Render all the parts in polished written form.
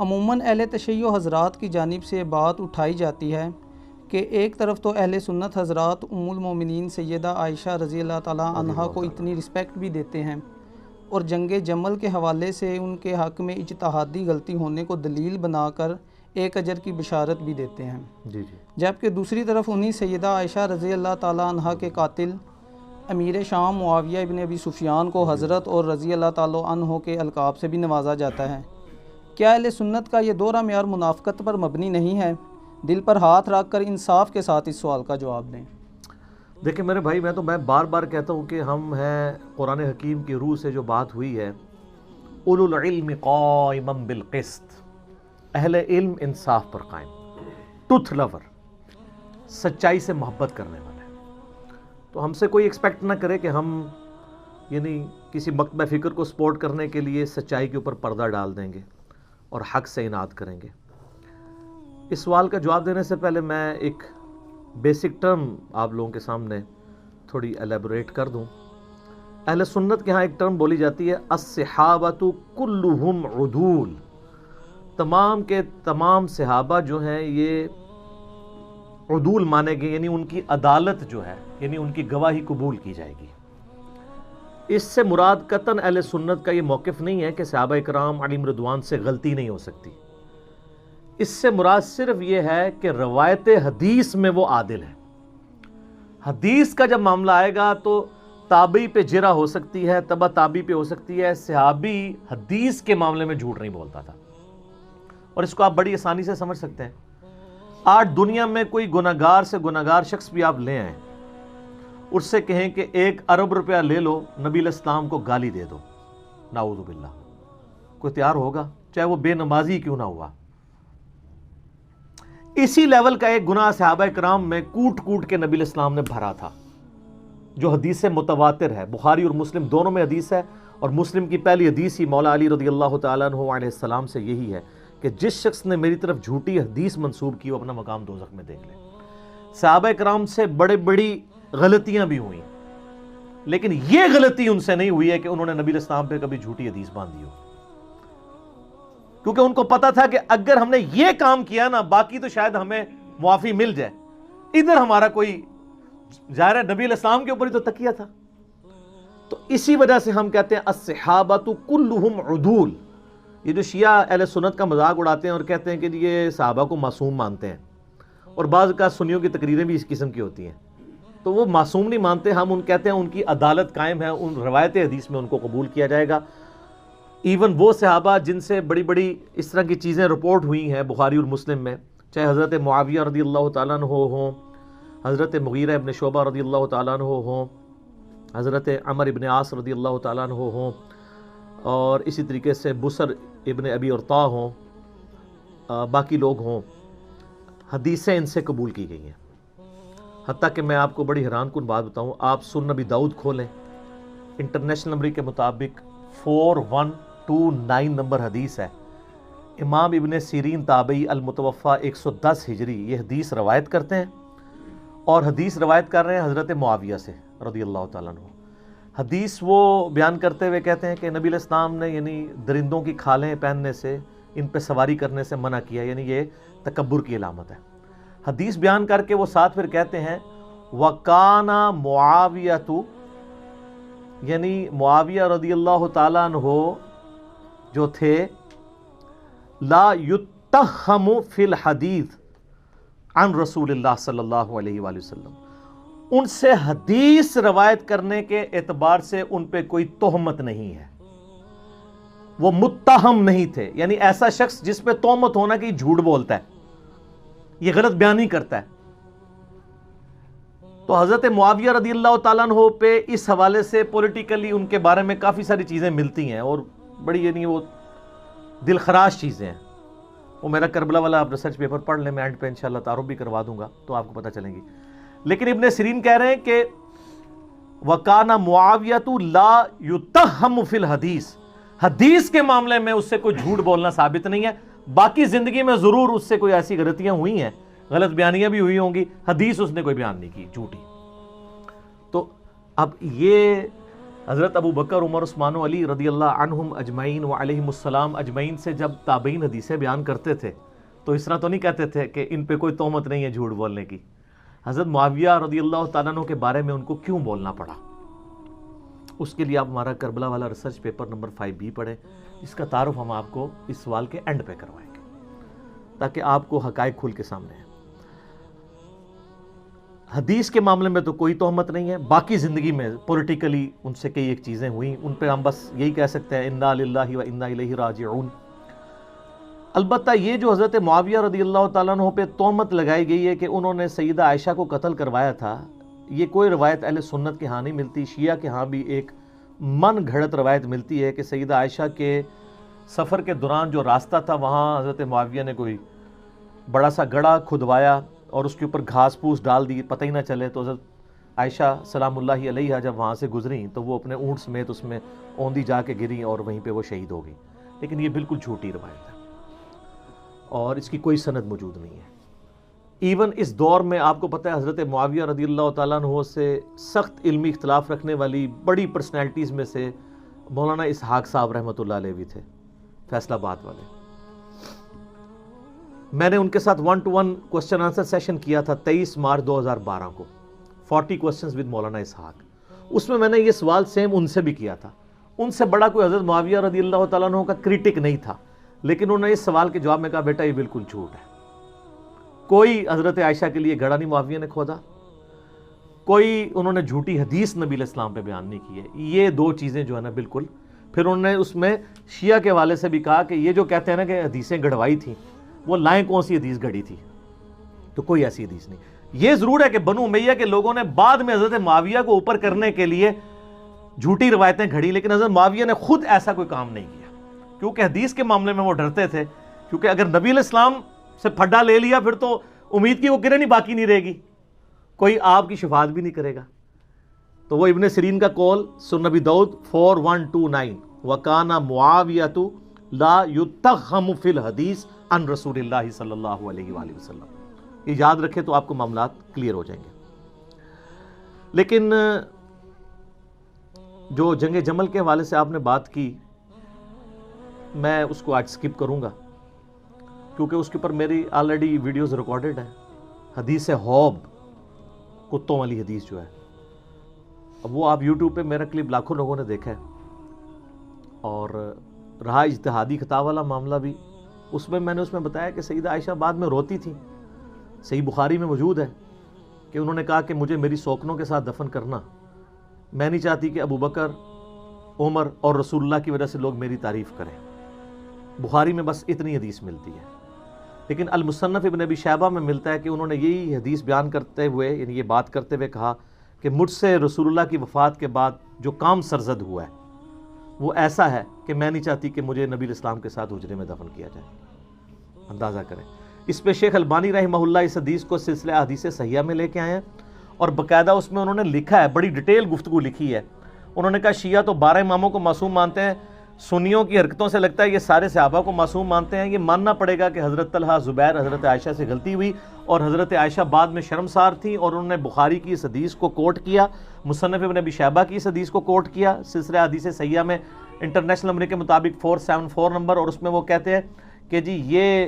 عموماً اہل تشیع حضرات کی جانب سے بات اٹھائی جاتی ہے کہ ایک طرف تو اہل سنت حضرات ام المومنین سیدہ عائشہ رضی اللہ تعالیٰ عنہا کو اتنی رسپیکٹ بھی دیتے ہیں اور جنگ جمل کے حوالے سے ان کے حق میں اجتہادی غلطی ہونے کو دلیل بنا کر ایک اجر کی بشارت بھی دیتے ہیں، جبکہ دوسری طرف انہی سیدہ عائشہ رضی اللہ تعالیٰ عنہا کے قاتل امیر شام معاویہ ابن ابی سفیان کو حضرت اور رضی اللہ تعالیٰ عنہ کے القاب سے بھی نوازا جاتا ہے۔ کیا اہل سنت کا یہ دوہرا معیار منافقت پر مبنی نہیں ہے؟ دل پر ہاتھ رکھ کر انصاف کے ساتھ اس سوال کا جواب دیں۔ دیکھیں میرے بھائی، میں بار بار کہتا ہوں کہ ہم ہیں قرآن حکیم کی روح سے جو بات ہوئی ہے، اولو العلم قائما بالقسط، اہل علم انصاف پر قائم، ٹروتھ لور، سچائی سے محبت کرنے والے۔ تو ہم سے کوئی ایکسپیکٹ نہ کرے کہ ہم کسی مکتبہ فکر کو سپورٹ کرنے کے لیے سچائی کے اوپر پردہ ڈال دیں گے اور حق سے اناد کریں گے۔ اس سوال کا جواب دینے سے پہلے میں ایک بیسک ٹرم آپ لوگوں کے سامنے تھوڑی ایلیبوریٹ کر دوں۔ اہل سنت کے ہاں ایک ٹرم بولی جاتی ہے، الصحابۃ کلہم عدول، تمام کے تمام صحابہ جو ہیں یہ عدول مانے گئے، یعنی ان کی عدالت جو ہے، یعنی ان کی گواہی قبول کی جائے گی۔ اس سے مراد قطعاً اہل سنت کا یہ موقف نہیں ہے کہ صحابہ اکرام علیہم رضوان سے غلطی نہیں ہو سکتی۔ اس سے مراد صرف یہ ہے کہ روایت حدیث میں وہ عادل ہے۔ حدیث کا جب معاملہ آئے گا تو تابعی پہ جرح ہو سکتی ہے، تبع تابعی پہ ہو سکتی ہے، صحابی حدیث کے معاملے میں جھوٹ نہیں بولتا تھا، اور اس کو آپ بڑی آسانی سے سمجھ سکتے ہیں۔ آج دنیا میں کوئی گناہگار سے گناہگار شخص بھی آپ لے آئیں، اس سے کہیں کہ 1 ارب روپیہ لے لو، نبی علیہ السلام کو گالی دے دو، نعوذ باللہ، کوئی تیار ہوگا؟ چاہے وہ بے نمازی کیوں نہ ہوا۔ اسی لیول کا ایک گناہ صحابہ کرام میں کوٹ کوٹ کے نبی علیہ السلام نے بھرا تھا، جو حدیث متواتر ہے، بخاری اور مسلم دونوں میں حدیث ہے، اور مسلم کی پہلی حدیث ہی مولا علی رضی اللہ تعالیٰ عنہ علیہ السلام سے یہی ہے کہ جس شخص نے میری طرف جھوٹی حدیث منسوب کی وہ اپنا مقام دوزخ میں دیکھ لے۔ صحابہ کرام سے بڑی غلطیاں بھی ہوئیں، لیکن یہ غلطی ان سے نہیں ہوئی ہے کہ انہوں نے نبی علیہ السلام پہ کبھی جھوٹی حدیث باندھی ہو، کیونکہ ان کو پتا تھا کہ اگر ہم نے یہ کام کیا نا، باقی تو شاید ہمیں معافی مل جائے، ادھر ہمارا کوئی ظاہر ہے نبی علیہ السلام کے اوپر ہی تو تکیہ تھا۔ تو اسی وجہ سے ہم کہتے ہیں الصحابۃ کلہم عدول۔ یہ جو شیعہ اہل سنت کا مذاق اڑاتے ہیں اور کہتے ہیں کہ یہ صحابہ کو معصوم مانتے ہیں، اور بعض کا سنیوں کی تقریریں بھی اس قسم کی ہوتی ہیں، تو وہ معصوم نہیں مانتے، ہم کہتے ہیں ان کی عدالت قائم ہے، ان روایت حدیث میں ان کو قبول کیا جائے گا۔ ایون وہ صحابہ جن سے بڑی اس طرح کی چیزیں رپورٹ ہوئی ہیں بخاری اور مسلم میں، چاہے حضرت معاویہ رضی اللہ تعالیٰ عنہ ہوں، حضرت مغیرہ ابن شعبہ رضی اللہ تعالیٰ عنہ ہوں، حضرت عمر ابن عاص رضی اللہ تعالیٰ عنہ ہوں، اور اسی طریقے سے بسر ابن ابی ارطا ہوں، باقی لوگ ہوں، حدیثیں ان سے قبول کی گئی ہیں۔ حتیٰ کہ میں آپ کو بڑی حیران کن بات بتاؤں، آپ سنن نبی داؤد کھولیں، انٹرنیشنل نمبر کے مطابق 4129 نمبر حدیث ہے۔ امام ابن سیرین تابعی المتوفہ 110 ہجری یہ حدیث روایت کرتے ہیں، اور حدیث روایت کر رہے ہیں حضرت معاویہ سے رضی اللہ تعالیٰ عنہ۔ حدیث وہ بیان کرتے ہوئے کہتے ہیں کہ نبی علیہ السلام نے درندوں کی کھالیں پہننے سے، ان پہ سواری کرنے سے منع کیا، یعنی یہ تکبر کی علامت ہے۔ حدیث بیان کر کے وہ ساتھ پھر کہتے ہیں وَقَانَ مُعَاوِيَةُ، یعنی معاویہ رضی اللہ تعالیٰ عنہ جو تھے، لا يُتَّهَّمُ فِي الْحَدِيثِ عن رسول اللہ صلی اللہ علیہ وآلہ وسلم، ان سے حدیث روایت کرنے کے اعتبار سے ان پہ کوئی تہمت نہیں ہے، وہ متہم نہیں تھے، یعنی ایسا شخص جس پہ تہمت ہونا کہ جھوٹ بولتا ہے، یہ غلط بیانی کرتا ہے۔ تو حضرت معاویہ رضی اللہ تعالیٰ عنہ پہ اس حوالے سے پولیٹیکلی ان کے بارے میں کافی ساری چیزیں ملتی ہیں، اور بڑی وہ دل خراش چیزیں ہیں۔ وہ میرا کربلا والا آپ ریسرچ پیپر پڑھ لیں، میں اینڈ پہ انشاءاللہ تعارف بھی کروا دوں گا تو آپ کو پتہ چلیں گی۔ لیکن ابن سیرین کہہ رہے ہیں کہ وَقَانَ مُعَاوِيَةُ لَا يُتَّهَّمُ فِي الْحَدِيثِ، حدیث کے معاملے میں اس سے کوئی جھوٹ بولنا ثابت نہیں ہے، باقی زندگی میں ضرور اس سے کوئی ایسی غلطیاں ہوئی ہیں، غلط بیانیاں بھی ہوئی ہوں گی، حدیث اس نے کوئی بیان نہیں کی جھوٹی۔ تو اب یہ حضرت ابو بکر، عمر، عثمان و علی رضی اللہ عنہم اجمعین و علیہم السلام اجمعین سے جب تابعین حدیثیں بیان کرتے تھے تو اس طرح تو نہیں کہتے تھے کہ ان پہ کوئی تہمت نہیں ہے جھوٹ بولنے کی. حضرت معاویہ رضی اللہ تعالیٰ عنہ کے بارے میں ان کو کیوں بولنا پڑا؟ اس کے لیے آپ ہمارا کربلا والا ریسرچ پیپر نمبر 5B پڑھیں، اس کا تعارف ہم آپ کو اس سوال کے اینڈ پہ کروائیں گے تاکہ آپ کو حقائق کھل کے سامنے ہیں. حدیث کے معاملے میں تو کوئی تہمت نہیں ہے، باقی زندگی میں پولیٹیکلی ان سے کئی ایک چیزیں ہوئیں، ان پہ ہم بس یہی کہہ سکتے ہیں انا للہ و انا الیہ راجعون. البتہ یہ جو حضرت معاویہ رضی اللہ تعالیٰ عنہ پہ تہمت لگائی گئی ہے کہ انہوں نے سیدہ عائشہ کو قتل کروایا تھا، یہ کوئی روایت اہل سنت کے ہاں نہیں ملتی. شیعہ کے ہاں بھی ایک من گھڑت روایت ملتی ہے کہ سیدہ عائشہ کے سفر کے دوران جو راستہ تھا وہاں حضرت معاویہ نے کوئی بڑا سا گڑھا کھدوایا اور اس کے اوپر گھاس پھوس ڈال دی، پتہ ہی نہ چلے. تو حضرت عائشہ سلام اللہ علیہا جب وہاں سے گزریں تو وہ اپنے اونٹ سمیت اس میں اوندھی جا کے گریں اور وہیں پہ وہ شہید ہو گئی. لیکن یہ بالکل جھوٹی روایت ہے اور اس کی کوئی سند موجود نہیں ہے. ایون اس دور میں آپ کو پتہ ہے حضرت معاویہ رضی اللہ تعالیٰ عنہ سے سخت علمی اختلاف رکھنے والی بڑی پرسنالٹیز میں سے مولانا اسحاق صاحب رحمۃ اللہ علیہ بھی تھے، فیصل آباد والے. میں نے ان کے ساتھ 1-to-1 کوسچن آنسر سیشن کیا تھا 23 مارچ 2012 کو، 40 کوسچنز ود مولانا اسحاق. اس میں نے یہ سوال سیم ان سے بھی کیا تھا. ان سے بڑا کوئی حضرت معاویہ رضی اللہ تعالیٰ عنہ کا کریٹک نہیں تھا، لیکن انہوں نے اس سوال کے جواب میں کہا بیٹا یہ بالکل جھوٹ ہے. کوئی حضرت عائشہ کے لیے گڑھا نہیں معاویہ نے کھودا، کوئی انہوں نے جھوٹی حدیث نبی علیہ السلام پہ بیان نہیں کی ہے. یہ دو چیزیں جو ہے نا بالکل. پھر انہوں نے اس میں شیعہ کے حوالے سے بھی کہا کہ یہ جو کہتے ہیں نا کہ حدیثیں گڑھوائی تھیں، وہ لائیں کون سی حدیث گھڑی تھی؟ تو کوئی ایسی حدیث نہیں. یہ ضرور ہے کہ بنو امیہ کے لوگوں نے بعد میں حضرت معاویہ کو اوپر کرنے کے لیے جھوٹی روایتیں گھڑی، لیکن حضرت معاویہ نے خود ایسا کوئی کام نہیں کیا کیونکہ حدیث کے معاملے میں وہ ڈرتے تھے. کیونکہ اگر نبی علیہ السلام سے پھڈا لے لیا پھر تو امید کی وہ کرن ہی باقی نہیں رہے گی، کوئی آپ کی شفاعت بھی نہیں کرے گا. تو وہ ابن سیرین کا قول سنن نبی داؤد 4129 وَكَانَ مُعَاوِيَةُ لَا يُتَّخَّمُ فِي الْحَدِيثِ عن رسول اللہ صلی اللہ علیہ وآلہ وسلم. یہ یاد رکھے تو آپ کو معاملات کلیئر ہو جائیں گے. لیکن جو جنگ جمل کے حوالے سے آپ نے بات کی، میں اس کو آج سکپ کروں گا کیونکہ اس کے اوپر میری آلریڈی ویڈیوز ریکارڈڈ ہیں. حدیث حوب، کتوں والی حدیث جو ہے، اب وہ آپ یوٹیوب پہ میرا کلپ لاکھوں لوگوں نے دیکھا ہے. اور رہا اجتہادی خطا والا معاملہ بھی، اس میں نے اس میں بتایا کہ سیدہ عائشہ بعد میں روتی تھی. صحیح بخاری میں موجود ہے کہ انہوں نے کہا کہ مجھے میری سوکنوں کے ساتھ دفن کرنا، میں نہیں چاہتی کہ ابو بکر، عمر اور رسول اللہ کی وجہ سے لوگ میری تعریف کریں. بخاری میں بس اتنی حدیث ملتی ہے. لیکن المصنف ابن ابی شیبہ میں ملتا ہے کہ انہوں نے یہی حدیث بیان کرتے ہوئے، یعنی یہ بات کرتے ہوئے کہا کہ مجھ سے رسول اللہ کی وفات کے بعد جو کام سرزد ہوا ہے وہ ایسا ہے کہ میں نہیں چاہتی کہ مجھے نبی علیہ السلام کے ساتھ حجرے میں دفن کیا جائے. اندازہ کریں. اس پہ شیخ البانی رحمہ اللہ اس حدیث کو سلسلہ احادیث صحیحہ میں لے کے آئے ہیں اور باقاعدہ اس میں انہوں نے لکھا ہے، بڑی ڈیٹیل گفتگو لکھی ہے. انہوں نے کہا شیعہ تو 12 اماموں کو معصوم مانتے ہیں، سنیوں کی حرکتوں سے لگتا ہے یہ سارے صحابہ کو معصوم مانتے ہیں. یہ ماننا پڑے گا کہ حضرت طلحہ، زبیر، حضرت عائشہ سے غلطی ہوئی اور حضرت عائشہ بعد میں شرمسار تھیں اور انہوں نے بخاری کی اس حدیث کو کوٹ کیا، مصنف ابن ابی شیبہ کی اس حدیث کو کوٹ کیا سلسلہ حدیث صحیحہ میں انٹرنیشنل نمبر کے مطابق 474 نمبر، اور اس میں وہ کہتے ہیں کہ جی یہ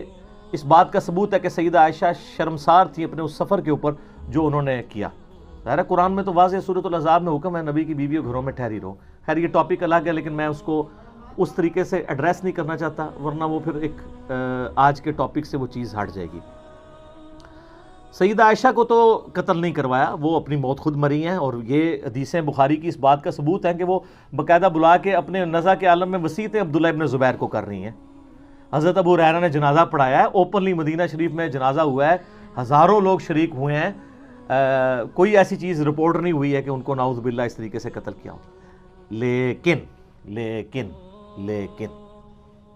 اس بات کا ثبوت ہے کہ سیدہ عائشہ شرمسار تھی اپنے اس سفر کے اوپر جو انہوں نے کیا. ظاہر ہے قرآن میں تو واضح سورۃ الاحزاب میں حکم ہے نبی کی بیویوں گھروں میں ٹھہری رہو. خیر یہ ٹاپک الگ ہے لیکن میں اس کو اس طریقے سے ایڈریس نہیں کرنا چاہتا ورنہ وہ پھر ایک آج کے ٹاپک سے وہ چیز ہٹ جائے گی. سیدہ عائشہ کو تو قتل نہیں کروایا، وہ اپنی موت خود مری ہیں، اور یہ حدیثیں بخاری کی اس بات کا ثبوت ہیں کہ وہ باقاعدہ بلا کے اپنے نزا کے عالم میں وصیت عبداللہ ابن زبیر کو کر رہی ہیں. حضرت ابو ہریرہ نے جنازہ پڑھایا ہے، اوپنلی مدینہ شریف میں جنازہ ہوا ہے، ہزاروں لوگ شریک ہوئے ہیں. کوئی ایسی چیز رپورٹ نہیں ہوئی ہے کہ ان کو نعوذ باللہ اس طریقے سے قتل کیا ہو. لیکن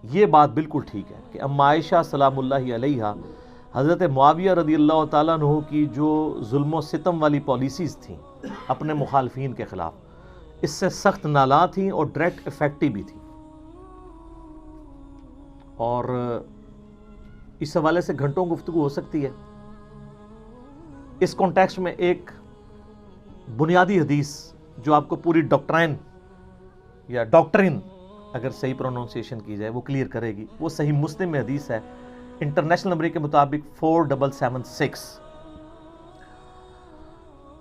یہ بات بالکل ٹھیک ہے کہ ام عائشہ سلام اللہ علیہا حضرت معاویہ رضی اللہ تعالیٰ عنہ کی جو ظلم و ستم والی پالیسیز تھیں اپنے مخالفین کے خلاف، اس سے سخت نالاں تھیں اور ڈائریکٹ افیکٹو بھی تھیں. اور اس حوالے سے گھنٹوں گفتگو ہو سکتی ہے. اس کانٹیکسٹ میں ایک بنیادی حدیث جو آپ کو پوری ڈاکٹرائن یا ڈاکٹرن اگر صحیح پروننسیشن کی جائے وہ کلیئر کرے گی. وہ صحیح مسلم میں حدیث ہے انٹرنیشنل نمبر کے مطابق 4776.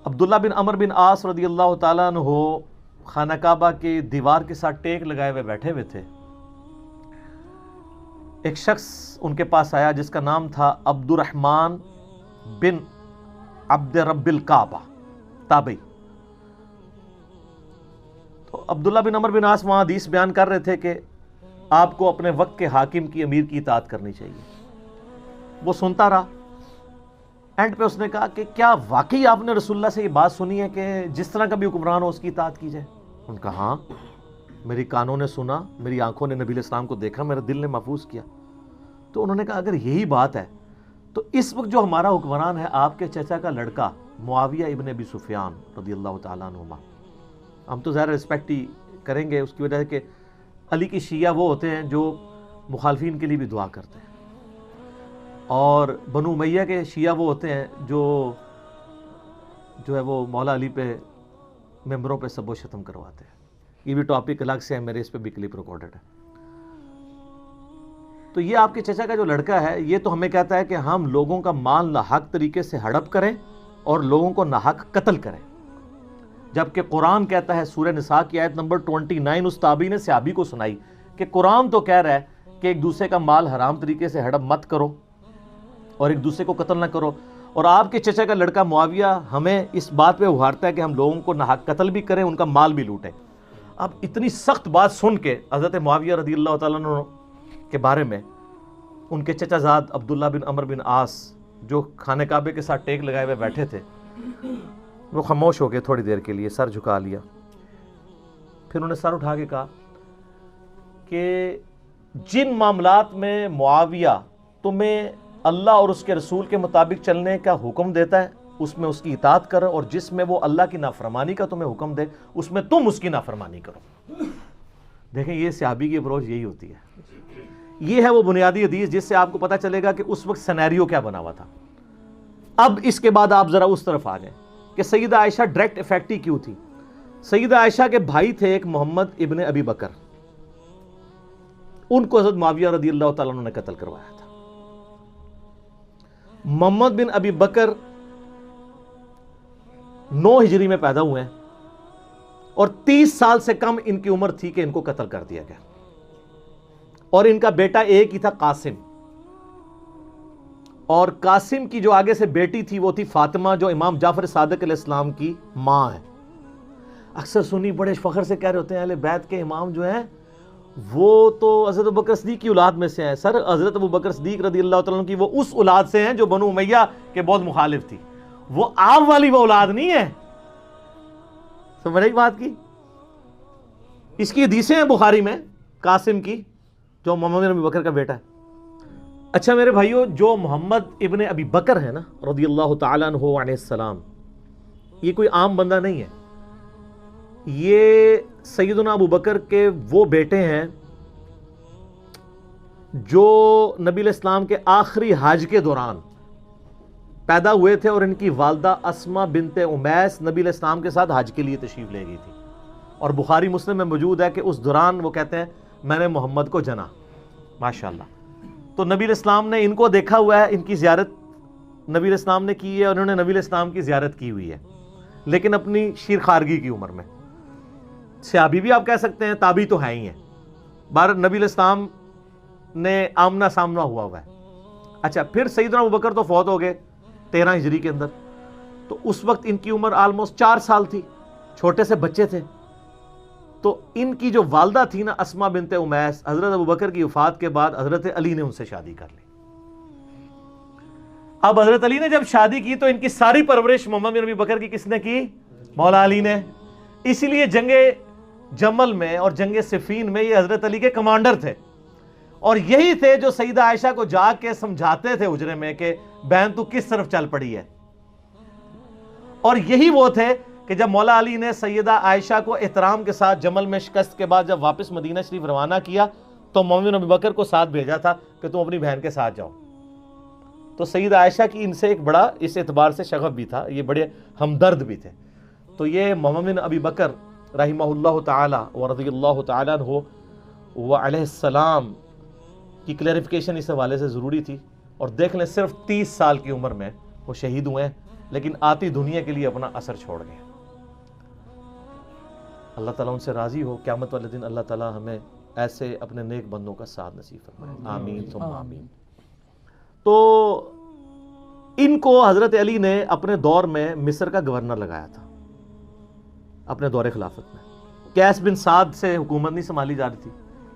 عبداللہ بن عمر بن عاص رضی اللہ تعالیٰ عنہ خانہ کعبہ کے دیوار کے ساتھ ٹیک لگائے ہوئے بیٹھے ہوئے تھے. ایک شخص ان کے پاس آیا جس کا نام تھا عبد الرحمن بن عبد رب الکعبہ تابعی. تو عبداللہ بن عمر بن عاص وہاں حدیث بیان کر رہے تھے کہ آپ کو اپنے وقت کے حاکم کی امیر کی اطاعت کرنی چاہیے. وہ سنتا رہا. اینڈ پہ اس نے کہا کہ کیا واقعی آپ نے رسول اللہ سے یہ بات سنی ہے کہ جس طرح کا بھی حکمران ہو اس کی اطاعت کی جائے؟ ان کا ہاں، میری کانوں نے سنا، میری آنکھوں نے نبی علیہ السلام کو دیکھا، میرے دل نے محفوظ کیا. تو انہوں نے کہا اگر یہی بات ہے تو اس وقت جو ہمارا حکمران ہے آپ کے چچا کا لڑکا معاویہ ابن ابی سفیان رضی اللہ تعالیٰ عنہما، ہم تو ظاہر رسپیکٹ ہی کریں گے اس کی وجہ سے کہ علی کی شیعہ وہ ہوتے ہیں جو مخالفین کے لیے بھی دعا کرتے ہیں، اور بنو امیہ کے شیعہ وہ ہوتے ہیں جو ہے وہ مولا علی پہ ممبروں پہ سب و شتم کرواتے ہیں. یہ بھی ٹاپک الگ سے ہے، میرے اس پہ بھی کلپ ریکارڈڈ ہے. تو یہ آپ کے چچا کا جو لڑکا ہے یہ تو ہمیں کہتا ہے کہ ہم لوگوں کا مال ناحق طریقے سے ہڑپ کریں اور لوگوں کو ناحق قتل کریں، جبکہ قرآن کہتا ہے سورہ نساء کی آیت نمبر 29 اس تابعی نے صحابی کو سنائی کہ قرآن تو کہہ رہا ہے کہ ایک دوسرے کا مال حرام طریقے سے ہڑپ مت کرو اور ایک دوسرے کو قتل نہ کرو، اور آپ کے چچا کا لڑکا معاویہ ہمیں اس بات پہ ابھارتا ہے کہ ہم لوگوں کو ناحق قتل بھی کریں، ان کا مال بھی لوٹیں. اب اتنی سخت بات سن کے حضرت معاویہ رضی اللہ تعالیٰ عنہ کے بارے میں ان کے چچا زاد عبداللہ بن عمر بن عاص جو خانہ کعبے کے ساتھ ٹیک لگائے ہوئے بیٹھے تھے وہ خاموش ہو گئے تھوڑی دیر کے لیے، سر جھکا لیا. پھر انہوں نے سر اٹھا کے کہا کہ جن معاملات میں معاویہ تمہیں اللہ اور اس کے رسول کے مطابق چلنے کا حکم دیتا ہے اس میں اس کی اطاعت کرو، اور جس میں وہ اللہ کی نافرمانی کا تمہیں حکم دے اس میں تم اس کی نافرمانی کرو. دیکھیں یہ صحابی کی اپروچ یہی ہوتی ہے. یہ ہے وہ بنیادی حدیث جس سے آپ کو پتہ چلے گا کہ اس وقت سینیریو کیا بنا ہوا تھا. اب اس کے بعد آپ ذرا اس طرف آ جائیں کہ سیدہ عائشہ ڈائریکٹ افیکٹ ہی کیوں تھی. سیدہ عائشہ کے بھائی تھے ایک محمد ابن ابی بکر، ان کو حضرت معاویہ رضی اللہ تعالیٰ عنہ نے قتل کروایا تھا. محمد بن ابی بکر 9 ہجری میں پیدا ہوئے ہیں اور 30 سال سے کم ان کی عمر تھی کہ ان کو قتل کر دیا گیا، اور ان کا بیٹا ایک ہی تھا قاسم، اور قاسم کی جو آگے سے بیٹی تھی وہ تھی فاطمہ جو امام جعفر صادق علیہ السلام کی ماں ہے. اکثر سنی بڑے فخر سے کہہ رہے ہوتے ہیں اہل بیت کے امام جو ہیں وہ تو حضرت ابوبکر صدیق کی اولاد میں سے ہیں. سر حضرت ابوبکر صدیق رضی اللہ تعالیٰ عنہ کی وہ اس اولاد سے ہیں جو بنو امیہ کے بہت مخالف تھی، وہ آپ والی وہ اولاد نہیں ہے. سمجھ رہی بات کی؟ اس کی حدیثیں ہیں بخاری میں قاسم کی جو محمد بن ابی بکر کا بیٹا ہے. اچھا میرے بھائیو، جو محمد ابن ابی بکر ہے نا رضی اللہ تعالیٰ عنہ علیہ السلام، یہ کوئی عام بندہ نہیں ہے. یہ سیدنا ابو بکر کے وہ بیٹے ہیں جو نبی علیہ السلام کے آخری حج کے دوران پیدا ہوئے تھے، اور ان کی والدہ اسما بنت امیس نبی علیہ السلام کے ساتھ حج کے لیے تشریف لے گئی تھی. اور بخاری مسلم میں موجود ہے کہ اس دوران وہ کہتے ہیں میں نے محمد کو جنا. ماشاءاللہ. تو نبی علیہ السلام نے ان کو دیکھا ہوا ہے، ان کی زیارت نبی علیہ السلام نے کی ہے، اور انہوں نے نبی علیہ السلام کی زیارت کی ہوئی ہے، لیکن اپنی شیر خارگی کی عمر میں. صحابی بھی آپ کہہ سکتے ہیں، تابعی تو ہے ہی ہیں. بار نبی علیہ السلام نے آمنا سامنا ہوا ہے. اچھا پھر سیدنا ابوبکر تو فوت ہو گئے 13 ہجری کے اندر، تو اس وقت ان کی عمر آلموسٹ 4 سال تھی، چھوٹے سے بچے تھے. تو ان کی جو والدہ تھی نا اسما بنت امیس، حضرت ابوبکر کی وفات کے بعد حضرت علی نے ان سے شادی کر لی. اب حضرت علی نے جب شادی کی تو ان کی ساری پرورش محمد بن ابی بکر کی کس نے کی؟ مولا علی نے. اسی لیے جنگ جمل میں اور جنگ صفین میں یہ حضرت علی کے کمانڈر تھے، اور یہی تھے جو سیدہ عائشہ کو جا کے سمجھاتے تھے حجرے میں کہ بہن تو کس طرف چل پڑی ہے. اور یہی وہ تھے کہ جب مولا علی نے سیدہ عائشہ کو احترام کے ساتھ جمل میں شکست کے بعد جب واپس مدینہ شریف روانہ کیا تو محمد بن ابی بکر کو ساتھ بھیجا تھا کہ تم اپنی بہن کے ساتھ جاؤ. تو سیدہ عائشہ کی ان سے ایک بڑا اس اعتبار سے شغف بھی تھا، یہ بڑے ہمدرد بھی تھے. تو یہ محمد بن ابی بکر رحمہ اللہ تعالی و رضی اللہ تعالیٰ عنہ و علیہ السلام کی کلیریفیکیشن اس حوالے سے ضروری تھی. اور دیکھ لیں صرف 30 سال کی عمر میں وہ شہید ہوئے ہیں، لیکن آتی دنیا کے لیے اپنا اثر چھوڑ گئے. اللہ تعالیٰ ان سے راضی ہو. قیامت والے دن اللہ تعالیٰ ہمیں ایسے اپنے نیک بندوں کا ساتھ نصیب فرمائے. آمین ثم آمین. تو ان کو حضرت علی نے اپنے دور میں مصر کا گورنر لگایا تھا اپنے دور خلافت میں. قیس بن سعد سے حکومت نہیں سنبھالی جا رہی تھی،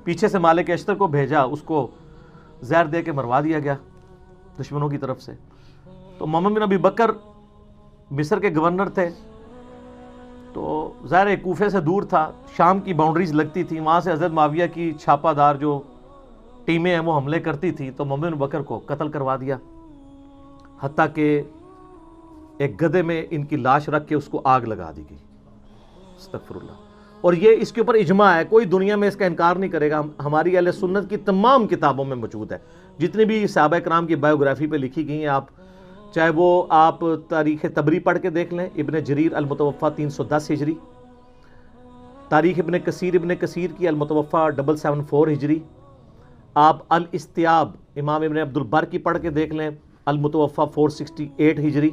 پیچھے سے مالک اشتر کو بھیجا، اس کو زہر دے کے مروا دیا گیا دشمنوں کی طرف سے. تو محمد بن ابی بکر مصر کے گورنر تھے، تو ظاہر کوفے سے دور تھا، شام کی باؤنڈریز لگتی تھی، وہاں سے حضرت معاویہ کی چھاپہ دار جو ٹیمیں ہیں وہ حملے کرتی تھی. تو محمد بن بکر کو قتل کروا دیا، حتیٰ کہ ایک گدھے میں ان کی لاش رکھ کے اس کو آگ لگا دی گئی. استغفر اللہ. اور یہ اس کے اوپر اجماع ہے، کوئی دنیا میں اس کا انکار نہیں کرے گا. ہماری اہل سنت کی تمام کتابوں میں موجود ہے، جتنی بھی صحابہ کرام کی بایوگرافی پہ لکھی گئی ہیں، آپ چاہے وہ آپ تاریخ طبری پڑھ کے دیکھ لیں، ابن جریر المتوفا 310 ہجری، تاریخ ابن کثیر کی المتوفا 774 ہجری، آپ الاستیاب امام ابن عبد البر کی پڑھ کے دیکھ لیں، المتوفا 468 ہجری.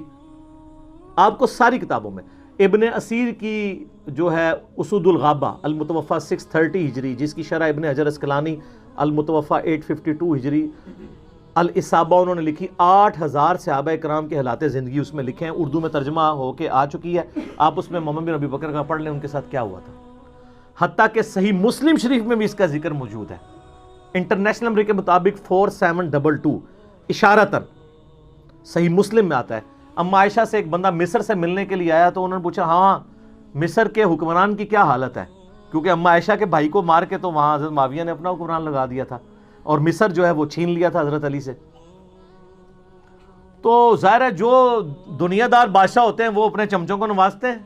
آپ کو ساری کتابوں میں ابن اسیر کی جو ہے اسود الغابہ المتوفا 630 ہجری، جس کی شرح ابن حجر اسقلانی المتوفا 852 ہجری، الاصابہ انہوں نے لکھی. 8000 صحابہ کرام کے حالات زندگی اس میں لکھے ہیں، اردو میں ترجمہ ہو کے آ چکی ہے. آپ اس میں محمد بن ابی بکر کا پڑھ لیں ان کے ساتھ کیا ہوا تھا. حتیٰ کہ صحیح مسلم شریف میں بھی اس کا ذکر موجود ہے، انٹرنیشنل نمبر کے مطابق 4722 اشارتاً صحیح مسلم میں آتا ہے. اما عائشہ سے ایک بندہ مصر سے ملنے کے لیے آیا تو انہوں نے پوچھا ہاں مصر کے حکمران کی کیا حالت ہے، کیونکہ اما عائشہ کے بھائی کو مار کے تو وہاں حضرت معاویہ نے اپنا حکمران لگا دیا تھا اور مصر جو ہے وہ چھین لیا تھا حضرت علی سے. تو ظاہر ہے جو دنیا دار بادشاہ ہوتے ہیں وہ اپنے چمچوں کو نوازتے ہیں،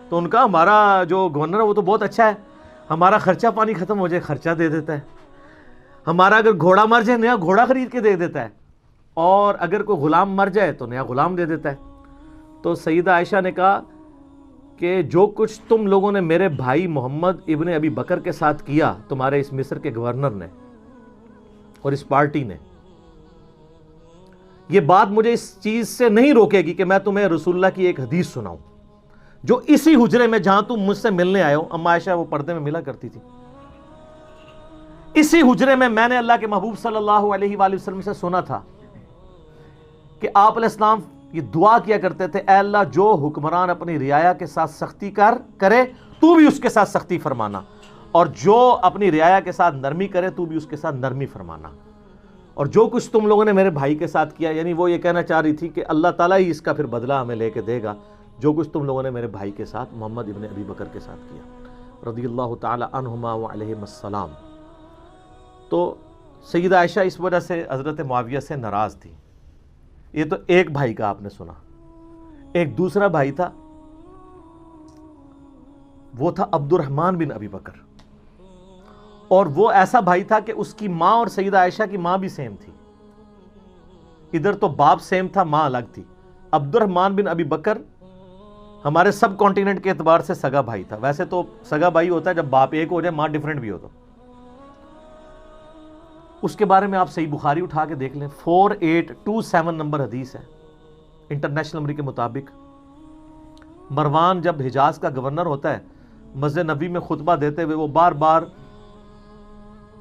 تو ان کا ہمارا جو گورنر ہے وہ تو بہت اچھا ہے، ہمارا خرچہ پانی ختم ہو جائے خرچہ دے دیتا ہے، ہمارا اگر گھوڑا مر جائے نیا گھوڑا خرید کے دے دیتا ہے، اور اگر کوئی غلام مر جائے تو نیا غلام دے دیتا ہے. تو سیدہ عائشہ نے کہا کہ جو کچھ تم لوگوں نے میرے بھائی محمد ابن ابی بکر کے ساتھ کیا، تمہارے اس مصر کے گورنر نے اور اس پارٹی نے، یہ بات مجھے اس چیز سے نہیں روکے گی کہ میں تمہیں رسول اللہ کی ایک حدیث سناؤں جو اسی حجرے میں جہاں تم مجھ سے ملنے آئے ہو. اما عائشہ وہ پردے میں ملا کرتی تھی. اسی حجرے میں نے اللہ کے محبوب صلی اللہ علیہ وآلہ وسلم سے سنا تھا کہ آپ علیہ السلام یہ دعا کیا کرتے تھے، اے اللہ جو حکمران اپنی رعایا کے ساتھ سختی کرے تو بھی اس کے ساتھ سختی فرمانا، اور جو اپنی رعایا کے ساتھ نرمی کرے تو بھی اس کے ساتھ نرمی فرمانا. اور جو کچھ تم لوگوں نے میرے بھائی کے ساتھ کیا، یعنی وہ یہ کہنا چاہ رہی تھی کہ اللہ تعالیٰ ہی اس کا پھر بدلہ ہمیں لے کے دے گا، جو کچھ تم لوگوں نے میرے بھائی کے ساتھ محمد ابن ابی بکر کے ساتھ کیا رضی اللہ تعالی عنہما وعلیہم السلام. تو سیدہ عائشہ اس وجہ سے حضرت معاویہ سے ناراض تھی. یہ تو ایک بھائی کا آپ نے سنا. ایک دوسرا بھائی تھا، وہ تھا عبد الرحمن بن ابی بکر، اور وہ ایسا بھائی تھا کہ اس کی ماں اور سیدہ عائشہ کی ماں بھی سیم تھی. ادھر تو باپ سیم تھا، ماں الگ تھی. عبد الرحمن بن ابی بکر ہمارے سب کانٹیننٹ کے اعتبار سے سگا بھائی تھا. ویسے تو سگا بھائی ہوتا ہے جب باپ ایک ہو جائے ماں ڈیفرنٹ بھی ہو. تو اس کے بارے میں آپ صحیح بخاری اٹھا کے دیکھ لیں، 4827 نمبر حدیث ہے انٹرنیشنل نمبر کے مطابق. مروان جب حجاز کا گورنر ہوتا ہے، مسجد نبوی میں خطبہ دیتے ہوئے وہ بار بار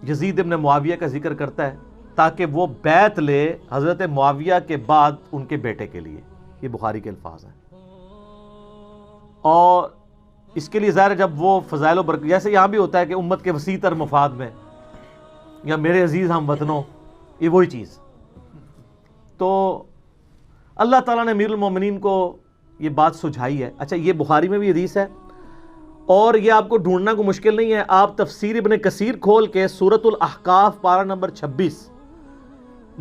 یزید ابن معاویہ کا ذکر کرتا ہے تاکہ وہ بیعت لے حضرت معاویہ کے بعد ان کے بیٹے کے لیے. یہ بخاری کے الفاظ ہیں. اور اس کے لیے ظاہر جب وہ فضائل و برکت، جیسے یہاں بھی ہوتا ہے کہ امت کے وسیع تر مفاد میں، یا میرے عزیز ہم وطنوں، یہ وہی چیز. تو اللہ تعالیٰ نے امیر المومنین کو یہ بات سجھائی ہے. اچھا یہ بخاری میں بھی حدیث ہے، اور یہ آپ کو ڈھونڈنا کو مشکل نہیں ہے. آپ تفسیر ابن کثیر کھول کے سورۃ الاحقاف پارہ نمبر 26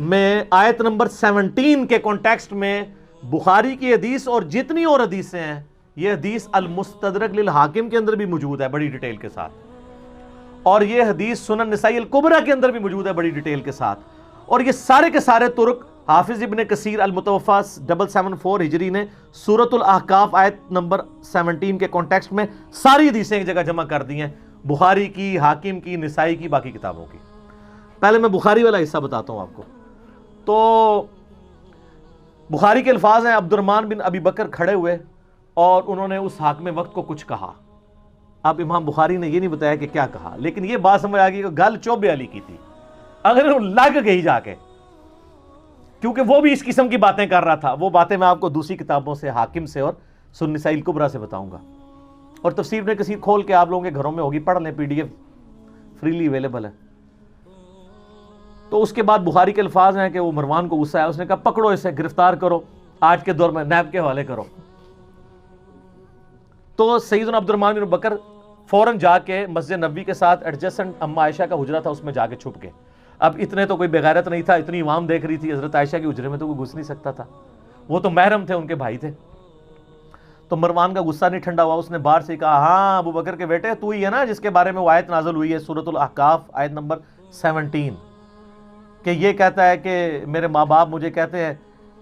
میں آیت نمبر 17 کے کانٹیکسٹ میں بخاری کی حدیث اور جتنی اور حدیثیں ہیں، یہ حدیث المستدرک للحاکم کے اندر بھی موجود ہے بڑی ڈیٹیل کے ساتھ، اور یہ حدیث سنن نسائی الکبریٰ کے اندر بھی موجود ہے بڑی ڈیٹیل کے ساتھ. اور یہ سارے کے سارے طرق حافظ ابن کثیر المتوفا 774 ہجری نے سورۃ الاحقاف آیت نمبر 17 کے کانٹیکسٹ میں ساری حدیثیں ایک جگہ جمع کر دی ہیں، بخاری کی، حاکم کی، نسائی کی، باقی کتابوں کی۔ پہلے میں بخاری والا حصہ بتاتا ہوں آپ کو۔ تو بخاری کے الفاظ ہیں، عبد الرحمن بن ابی بکر کھڑے ہوئے اور انہوں نے اس حاکم وقت کو کچھ کہا۔ اب امام بخاری نے یہ نہیں بتایا کہ کیا کہا، لیکن یہ بات سمجھ آ گئی کہ گل چوبے علی کی تھی، اگر لگ گئی جا کے، کیونکہ وہ بھی اس قسم کی باتیں کر رہا تھا۔ وہ باتیں میں آپ کو دوسری کتابوں سے، حاکم سے اور سنن نسائی الکبریٰ سے بتاؤں گا، اور تفسیر ابن کثیر کھول کے آپ لوگوں کے گھروں میں ہوگی، پڑھ لیں، P D F freely available ہے۔ تو اس کے بعد بخاری کے الفاظ ہیں کہ وہ مروان کو غصہ آیا، اس نے کہا پکڑو اسے، گرفتار کرو، آج کے دور میں نیب کے حوالے کرو۔ تو سیدنا عبد الرحمن بن بکر فوراً جا کے مسجد نبوی کے ساتھ ایڈجسٹنٹ اما عائشہ کا حجرہ تھا، اس میں جا کے چھپ گئے۔ اب اتنے تو کوئی بغیرت نہیں تھا، اتنی عوام دیکھ رہی تھی، حضرت عائشہ کے حجرے میں تو کوئی گھس نہیں سکتا تھا، وہ تو محرم تھے، ان کے بھائی تھے۔ تو مروان کا غصہ نہیں ٹھنڈا ہوا، اس نے باہر سے کہا ہاں ابو بکر کے بیٹے، تو ہی ہے نا جس کے بارے میں وہ آیت نازل ہوئی ہے سورۃ الاحقاف آیت نمبر 17، کہ یہ کہتا ہے کہ میرے ماں باپ مجھے کہتے ہیں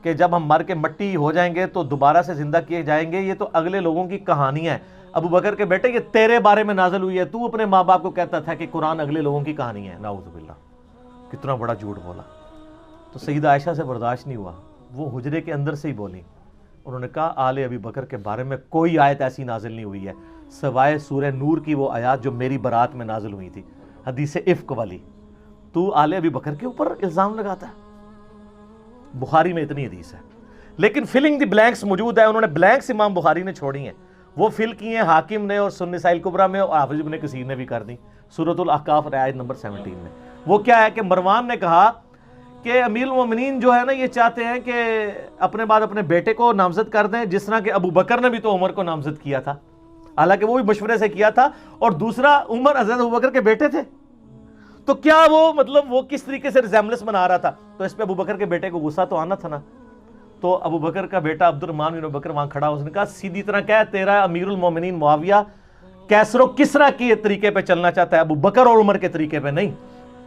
کہ جب ہم مر کے مٹی ہو جائیں گے تو دوبارہ سے زندہ کیے جائیں گے، یہ تو اگلے لوگوں کی کہانی ہے۔ ابو بکر کے بیٹے یہ تیرے بارے میں نازل ہوئی ہے، تو اپنے ماں باپ کو کہتا تھا کہ قرآن اگلے لوگوں کی کہانی ہے۔ نعوذ باللہ، کتنا بڑا جھوٹ بولا۔ تو سیدہ عائشہ سے برداشت نہیں ہوا، وہ حجرے کے اندر سے ہی بولی، انہوں نے کہا آل ابی بکر کے بارے میں کوئی آیت ایسی نازل نہیں ہوئی ہے سوائے سورہ نور کی وہ آیات جو میری برات میں نازل ہوئی تھی، حدیث افک والی، تو آل ابی بکر کے اوپر الزام لگاتا ہے۔ بخاری میں اتنی حدیث ہے، لیکن فلنگ دی بلینکس موجود ہے، انہوں نے بلینکس امام بخاری نے چھوڑی ہیں، وہ فل کی ہیں حاکم نے اور سنن نسائی الکبریٰ میں، اور حافظ ابن کثیر نے بھی کر دی سورۃ الاحقاف آیت نمبر 17 میں۔ وہ کیا ہے کہ مروان نے کہا کہ امیر المومنین جو ہے نا یہ چاہتے ہیں کہ اپنے بعد اپنے بیٹے کو نامزد کر دیں، جس طرح کہ ابو بکر نے بھی تو عمر کو نامزد کیا تھا، حالانکہ وہ بھی مشورے سے کیا تھا، اور دوسرا عمر حضرت ابو بکر کے بیٹے تھے، تو کیا وہ مطلب وہ کس طریقے سے ریزیمبلنس بنا رہا تھا، تو اس پہ ابو بکر کے بیٹے کو غصہ تو آنا تھا نا۔ تو ابو بکر کا بیٹا عبد الرحمن بن بکر وہاں کھڑا، اس نے کہا سیدھی طرح کہہ تیرا امیر المومنین معاویہ کیسر و کسرا کے طریقے پہ چلنا چاہتا ہے، ابو بکر اور عمر کے طریقے پہ نہیں۔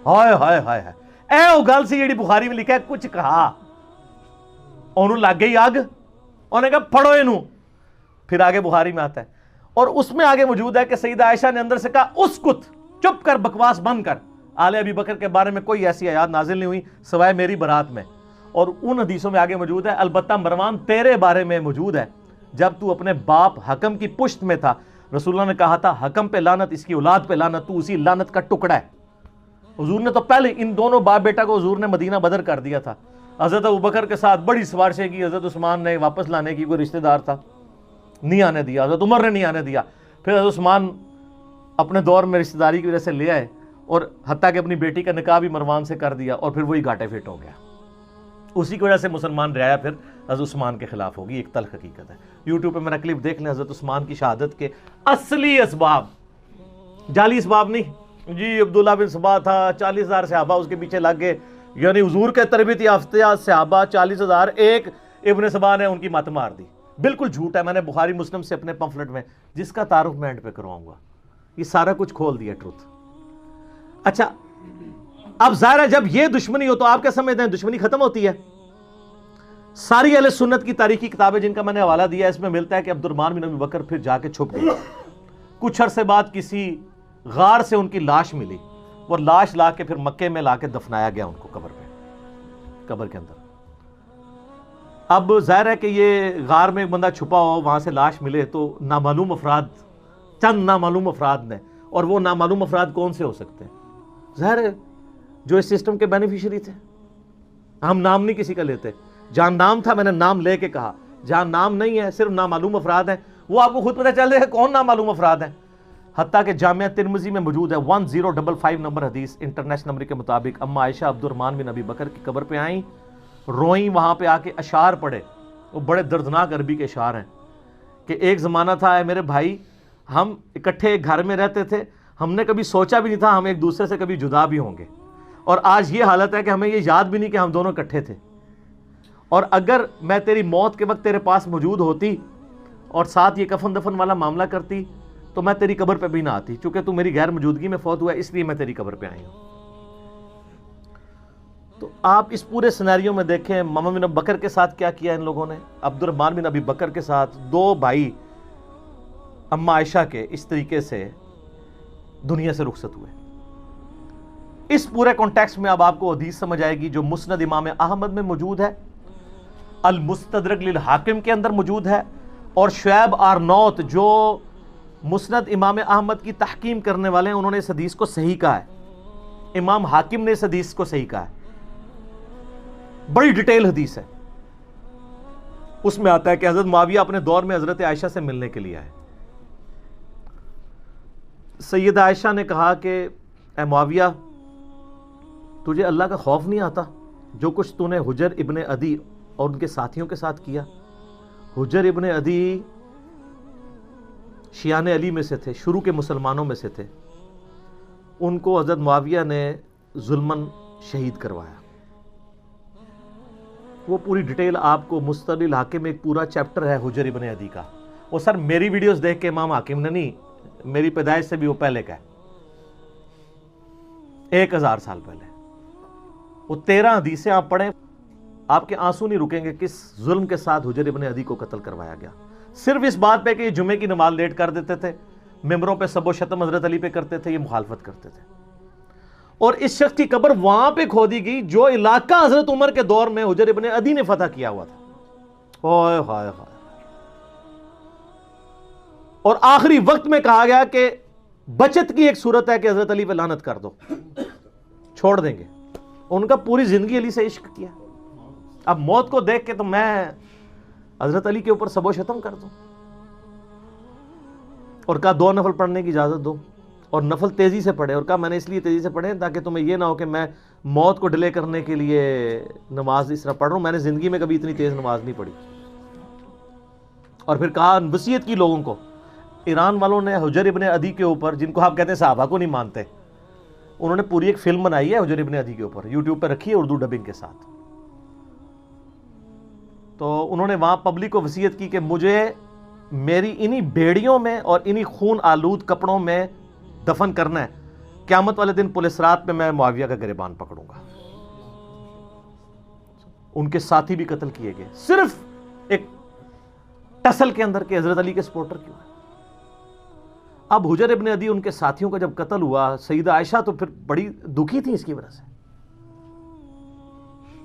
ہائے ہائے ہائے ہائے، اے او گل سی جڑی بخاری میں لکھا ہے، کچھ کہا انہوں لگ گئی آگ، انہوں نے کہا پڑھو انہوں، پھر آگے بخاری میں آتا ہے، اور اس میں آگے موجود ہے کہ سیدہ عائشہ نے اندر سے کہا اسکت، چپ کر، بکواس بند کر، آل ابی بکر کے بارے میں کوئی ایسی آیات نازل نہیں ہوئی سوائے میری برات میں۔ اور ان حدیثوں میں آگے موجود ہے، البتہ مروان تیرے بارے میں موجود ہے، جب تو اپنے باپ حکم کی پشت میں تھا، رسول اللہ نے کہا تھا حکم پہ لعنت، اس کی اولاد پہ لعنت، تو اسی لعنت کا ٹکڑا ہے۔ حضور نے تو پہلے ان دونوں باپ بیٹا کو حضور نے مدینہ بدر کر دیا تھا، حضرت ابوبکر کے ساتھ بڑی سفارشیں کی، حضرت عثمان نے واپس لانے کی، کوئی رشتہ دار تھا نہیں آنے دیا، حضرت عمر نے نہیں آنے دیا، پھر حضرت عثمان اپنے دور میں رشتہ داری کی وجہ سے لے آئے، اور حتیٰ کہ اپنی بیٹی کا نکاح بھی مروان سے کر دیا، اور پھر وہی گھاٹے فٹ ہو گیا۔ اسی کی وجہ سے مسلمان رعایا پھر حضرت عثمان کے خلاف ہوگی، ایک تلخ حقیقت ہے۔ یوٹیوب پہ میرا کلپ دیکھ لیں، حضرت عثمان کی شہادت کے اصلی اسباب، جعلی اسباب نہیں، جی عبداللہ بن سبا تھا، 40,000 صحابہ اس کے پیچھے لگ گئے، یعنی حضور کے تربیت یافتہ صحابہ 40,000، ایک ابن سبا نے ان کی مت مار دی، بالکل جھوٹ ہے۔ میں نے بخاری مسلم سے اپنے پمفلٹ میں، جس کا تعارف میں اینڈ پہ کرواؤں گا، یہ سارا کچھ کھول دیا ٹروتھ۔ اچھا اب ظاہر ہے جب یہ دشمنی ہو تو آپ کیا سمجھتے ہیں دشمنی ختم ہوتی ہے؟ ساری اہل سنت کی تاریخی کتابیں جن کا میں نے حوالہ دیا ہے، اس میں ملتا ہے کہ عبد الرحمن بن ابی بکر پھر جا کے چھپ گئے، کچھ عرصے بعد کسی غار سے ان کی لاش ملی، وہ لاش لا کے پھر مکے میں لا کے دفنایا گیا ان کو قبر پہ، قبر کے اندر۔ اب ظاہر ہے کہ یہ غار میں ایک بندہ چھپا ہو، وہاں سے لاش ملے تو نامعلوم افراد، چند نامعلوم افراد نے، اور وہ نامعلوم افراد کون سے ہو سکتے ہیں؟ ظاہر ہے جو اس سسٹم کے بینیفیشری تھے، ہم نام نہیں کسی کا لیتے، جہاں نام تھا میں نے نام لے کے کہا، جہاں نام نہیں ہے صرف نامعلوم افراد ہیں، وہ آپ کو خود پتہ چل رہا ہے کون نامعلوم افراد ہیں۔ حتیٰ کہ جامعہ ترمذی میں موجود ہے 1055 نمبر حدیث، انٹرنیشنل نمبر کے مطابق، اما عائشہ عبد الرحمن بن ابی بکر کی قبر پہ آئیں، روئیں، وہاں پہ آ کے اشعار پڑھے، وہ بڑے دردناک عربی کے اشعار ہیں کہ ایک زمانہ تھا اے میرے بھائی، ہم اکٹھے ایک گھر میں رہتے تھے، ہم نے کبھی سوچا بھی نہیں تھا ہم ایک دوسرے سے کبھی جدا بھی ہوں گے، اور آج یہ حالت ہے کہ ہمیں یہ یاد بھی نہیں کہ ہم دونوں اکٹھے تھے، اور اگر میں تیری موت کے وقت تیرے پاس موجود ہوتی اور ساتھ یہ کفن دفن والا معاملہ کرتی تو میں تیری قبر پہ بھی نہ آتی، چونکہ تو میری غیر موجودگی میں فوت ہوا ہے، اس لیے میں تیری قبر پہ آئی ہوں۔ تو آپ اس پورے سینیریو میں دیکھیں محمد بن ابی بکر کے ساتھ کیا کیا ان لوگوں نے. عبد الرحمن بن ابی بکر کے ساتھ 2 بھائی اما عائشہ کے اس طریقے سے دنیا سے رخصت ہوئے. اس پورے کانٹیکسٹ میں اب آپ کو حدیث سمجھ آئے گی جو مسند امام احمد میں موجود ہے, المستدرک للحاکم کے اندر موجود ہے, اور شعیب آرنوت جو مسند امام احمد کی تحکیم کرنے والے ہیں انہوں نے اس حدیث کو صحیح کہا ہے. امام حاکم نے اس حدیث کو صحیح کہا ہے. بڑی ڈیٹیل حدیث ہے. اس میں آتا ہے کہ حضرت معاویہ اپنے دور میں حضرت عائشہ سے ملنے کے لیے آئے. سیدہ عائشہ نے کہا کہ اے معاویہ, تجھے اللہ کا خوف نہیں آتا جو کچھ تو نے حجر ابن عدی اور ان کے ساتھیوں کے ساتھ کیا؟ حجر ابن عدی شیعان علی میں سے تھے, شروع کے مسلمانوں میں سے تھے. ان کو حضرت معاویہ نے ظلماً شہید کروایا. وہ پوری ڈیٹیل آپ کو مستدرک الحاکم میں ایک پورا چیپٹر ہے حجر ابن عدی کا. وہ سر میری ویڈیوز دیکھ کے امام حاکم نے نہیں, میری پیدائش سے بھی وہ پہلے کا ہے, 1000 سال پہلے. وہ 13 حدیثیں آپ پڑھیں, آپ کے آنسو نہیں رکیں گے کس ظلم کے ساتھ حجر ابن عدی کو قتل کروایا گیا. صرف اس بات پہ کہ یہ جمعے کی نماز لیٹ کر دیتے تھے, ممبروں پہ سب و شتم حضرت علی پہ کرتے تھے, یہ مخالفت کرتے تھے. اور اس شخص کی قبر وہاں پہ کھودی گئی جو علاقہ حضرت عمر کے دور میں حجر ابن عدی نے فتح کیا ہوا تھا. اوئے ہائے ہائے. اور آخری وقت میں کہا گیا کہ بچت کی ایک صورت ہے کہ حضرت علی پہ لعنت کر دو, چھوڑ دیں گے. ان کا پوری زندگی علی سے عشق کیا. اب موت کو دیکھ کے تو میں حضرت علی کے اوپر سب و شتم کر دوں. اور کہا 2 نفل پڑھنے کی اجازت دو, اور نفل تیزی سے پڑھے. اور کہا میں نے اس لیے تیزی سے پڑھے تاکہ تمہیں یہ نہ ہو کہ میں موت کو ڈیلے کرنے کے لیے نماز اس طرح پڑھ رہا ہوں. میں نے زندگی میں کبھی اتنی تیز نماز نہیں پڑھی. اور پھر کہا وصیت کی لوگوں کو. ایران والوں نے حجر ابن عدی کے اوپر, جن کو آپ کہتے ہیں صحابہ کو نہیں مانتے, انہوں نے پوری ایک فلم بنائی ہے حجر ابن عدی کے اوپر, یوٹیوب پہ رکھی ہے اردو ڈبنگ کے ساتھ. تو انہوں نے وہاں پبلک کو وصیت کی کہ مجھے میری انہی بیڑیوں میں اور انہی خون آلود کپڑوں میں دفن کرنا ہے, قیامت والے دن پولیس رات پہ میں معاویہ کا گریبان پکڑوں گا. ان کے ساتھی بھی قتل کیے گئے صرف ایک ٹسل کے اندر کہ حضرت علی کے سپورٹر کیوں ہے. اب حجر ابن عدی ان کے ساتھیوں کا جب قتل ہوا, سیدہ عائشہ تو پھر بڑی دکھی تھی اس کی وجہ سے.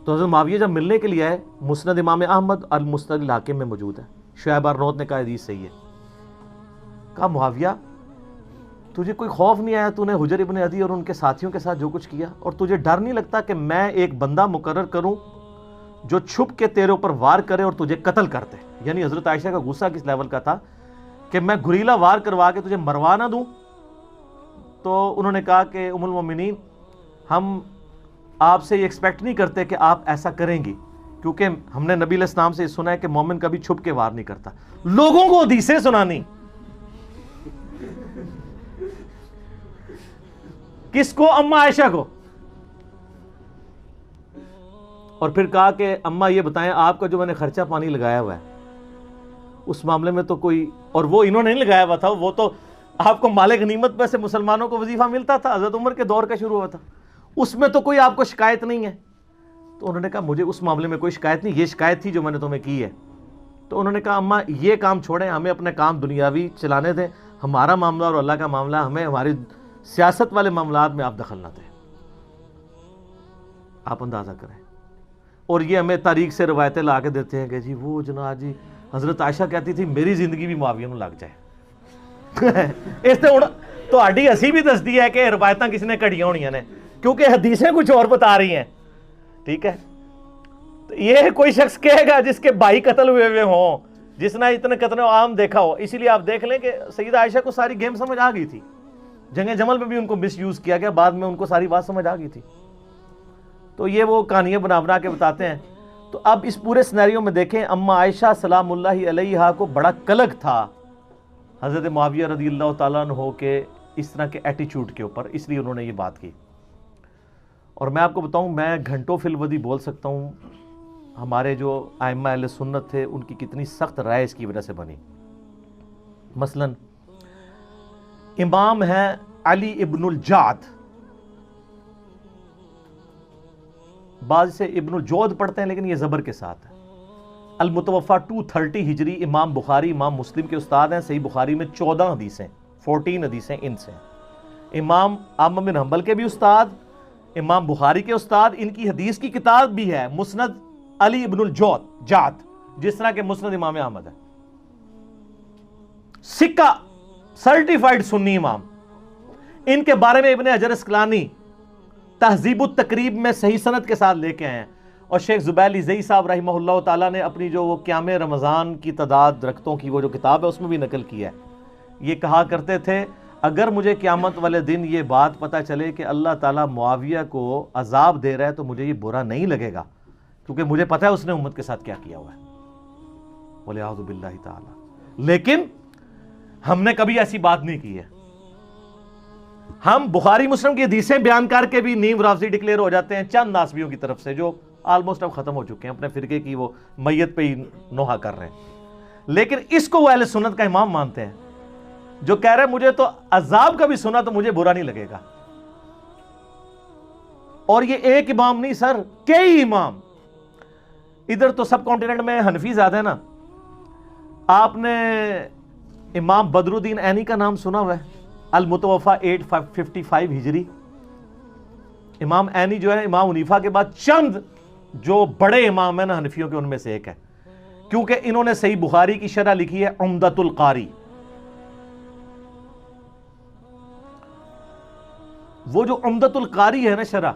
تو حضرت معاویہ جب ملنے کے لیے آئے, مسند امام احمد المستدرک الحاکم میں موجود ہے. شعیب آرنوت نے کہا حدیث صحیح ہے. کہا معاویہ تجھے کوئی خوف نہیں آیا, تو نے حجر ابن عدی اور ان کے ساتھیوں کے ساتھ جو کچھ کیا, اور تجھے ڈر نہیں لگتا کہ میں ایک بندہ مقرر کروں جو چھپ کے تیرے اوپر وار کرے اور تجھے قتل کرتے؟ یعنی حضرت عائشہ کا غصہ کس لیول کا تھا کہ میں گریلا وار کروا کے تجھے مروا نہ دوں. تو انہوں نے کہا کہ ام المومنین, ہم آپ سے یہ ایکسپیکٹ نہیں کرتے کہ آپ ایسا کریں گی, کیونکہ ہم نے نبی علیہ السلام سے سنا ہے کہ مومن کبھی چھپ کے وار نہیں کرتا. لوگوں کو حدیثیں سنانی. کس کو؟ اما عائشہ کو. اور پھر کہا کہ اما یہ بتائیں آپ کا جو میں نے خرچہ پانی لگایا ہوا ہے اس معاملے میں تو کوئی, اور وہ انہوں نے نہیں لگایا ہوا تھا, وہ تو آپ کو مال غنیمت میں سے مسلمانوں کو وظیفہ ملتا تھا, حضرت عمر کے دور کا شروع ہوا تھا, اس میں تو کوئی آپ کو شکایت نہیں ہے. تو انہوں نے کہا مجھے اس معاملے میں کوئی شکایت نہیں, یہ شکایت تھی جو میں نے تمہیں کی ہے. تو انہوں نے کہا اما یہ کام چھوڑیں, ہمیں اپنے کام دنیاوی چلانے دیں, ہمارا معاملہ اور اللہ کا معاملہ, ہمیں ہماری سیاست والے معاملات میں آپ دخل نہ دیں. آپ اندازہ کریں. اور یہ ہمیں تاریخ سے روایتیں لا کے دیتے ہیں کہ جی وہ جناب جی حضرت عائشہ کہتی تھی میری زندگی بھی معاویہ نوں لگ جائے. اس سے تو ہڈی ہسی بھی دستی ہے کہ روایتاں کس نے کڑیاں ہونیاں نے, کیونکہ حدیثیں کچھ اور بتا رہی ہیں. ٹھیک ہے, تو یہ کوئی شخص کہے گا جس کے بھائی قتل ہوئے ہوں, جس نے اتنے قتل عام دیکھا ہو. اسی لیے آپ دیکھ لیں کہ سیدہ عائشہ کو ساری گیم سمجھ آ گئی تھی. جنگ جمل میں بھی ان کو مس یوز کیا گیا, بعد میں ان کو ساری بات سمجھ آ گئی تھی. تو یہ وہ کہانیاں بنا کے بتاتے ہیں. تو اب اس پورے سینیریو میں دیکھیں, اما عائشہ سلام اللہ علیہا کو بڑا کلک تھا حضرت معاویہ رضی اللہ تعالیٰ عنہ کے اس طرح کے ایٹیچیوڈ کے اوپر, اس لیے انہوں نے یہ بات کی. اور میں آپ کو بتاؤں, میں گھنٹوں فی الودی بول سکتا ہوں ہمارے جو ائمہ اہل سنت تھے ان کی کتنی سخت رائے اس کی وجہ سے بنی. مثلا امام ہیں علی ابن الجعد, بعض اسے ابن الجود پڑھتے ہیں لیکن یہ زبر کے ساتھ ہے. المتوفا 230 ہجری، امام بخاری امام مسلم کے استاد ہیں. صحیح بخاری میں 14 حدیثیں 14 حدیثیں ان سے. امام احمد بن حنبل کے بھی استاد، امام بخاری کے استاد. ان کی حدیث کی کتاب بھی ہے مسند علی ابن الجود جات، جس طرح کہ مسند امام احمد ہے. سکہ سرٹیفائیڈ سنی امام. ان کے بارے میں ابن حجر اسقلانی تہذیب التقریب میں صحیح سند کے ساتھ لے کے آئے ہیں. اور شیخ زبیلی زئی صاحب رحمہ اللہ تعالیٰ نے اپنی جو وہ قیام رمضان کی تعداد رکھتوں کی وہ جو کتاب ہے اس میں بھی نقل کیا ہے. یہ کہا کرتے تھے اگر مجھے قیامت والے دن یہ بات پتہ چلے کہ اللہ تعالیٰ معاویہ کو عذاب دے رہا ہے تو مجھے یہ برا نہیں لگے گا، کیونکہ مجھے پتہ ہے اس نے امت کے ساتھ کیا کیا ہوا ہے. وَلِعَوْذُ بِاللَّهِ تعالیٰ. لیکن ہم نے کبھی ایسی بات نہیں کی ہے. ہم بخاری مسلم کی حدیثیں بیان کر کے بھی نیم رافضی ڈکلیئر ہو جاتے ہیں چند ناسبیوں کی طرف سے جو آلموسٹ اب ختم ہو چکے ہیں، اپنے فرقے کی وہ میت پہ ہی نوحہ کر رہے ہیں. لیکن اس کو وہ اہل سنت کا امام مانتے ہیں جو کہہ رہے ہیں مجھے تو عذاب کا بھی سنا تو مجھے برا نہیں لگے گا. اور یہ ایک امام نہیں سر، کئی امام. ادھر تو سب کانٹیننٹ میں حنفی زیادہ ہے نا. آپ نے امام بدر الدین عینی کا نام سنا ہوا ہے؟ المتوفا 855 ہجری. امام عینی جو ہے امام حنیفہ کے بعد چند جو بڑے امام ہیں نا حنفیوں کے ان میں سے ایک ہے، کیونکہ انہوں نے صحیح بخاری کی شرح لکھی ہے عمدۃ القاری. وہ جو عمدۃ القاری ہے نا شرح،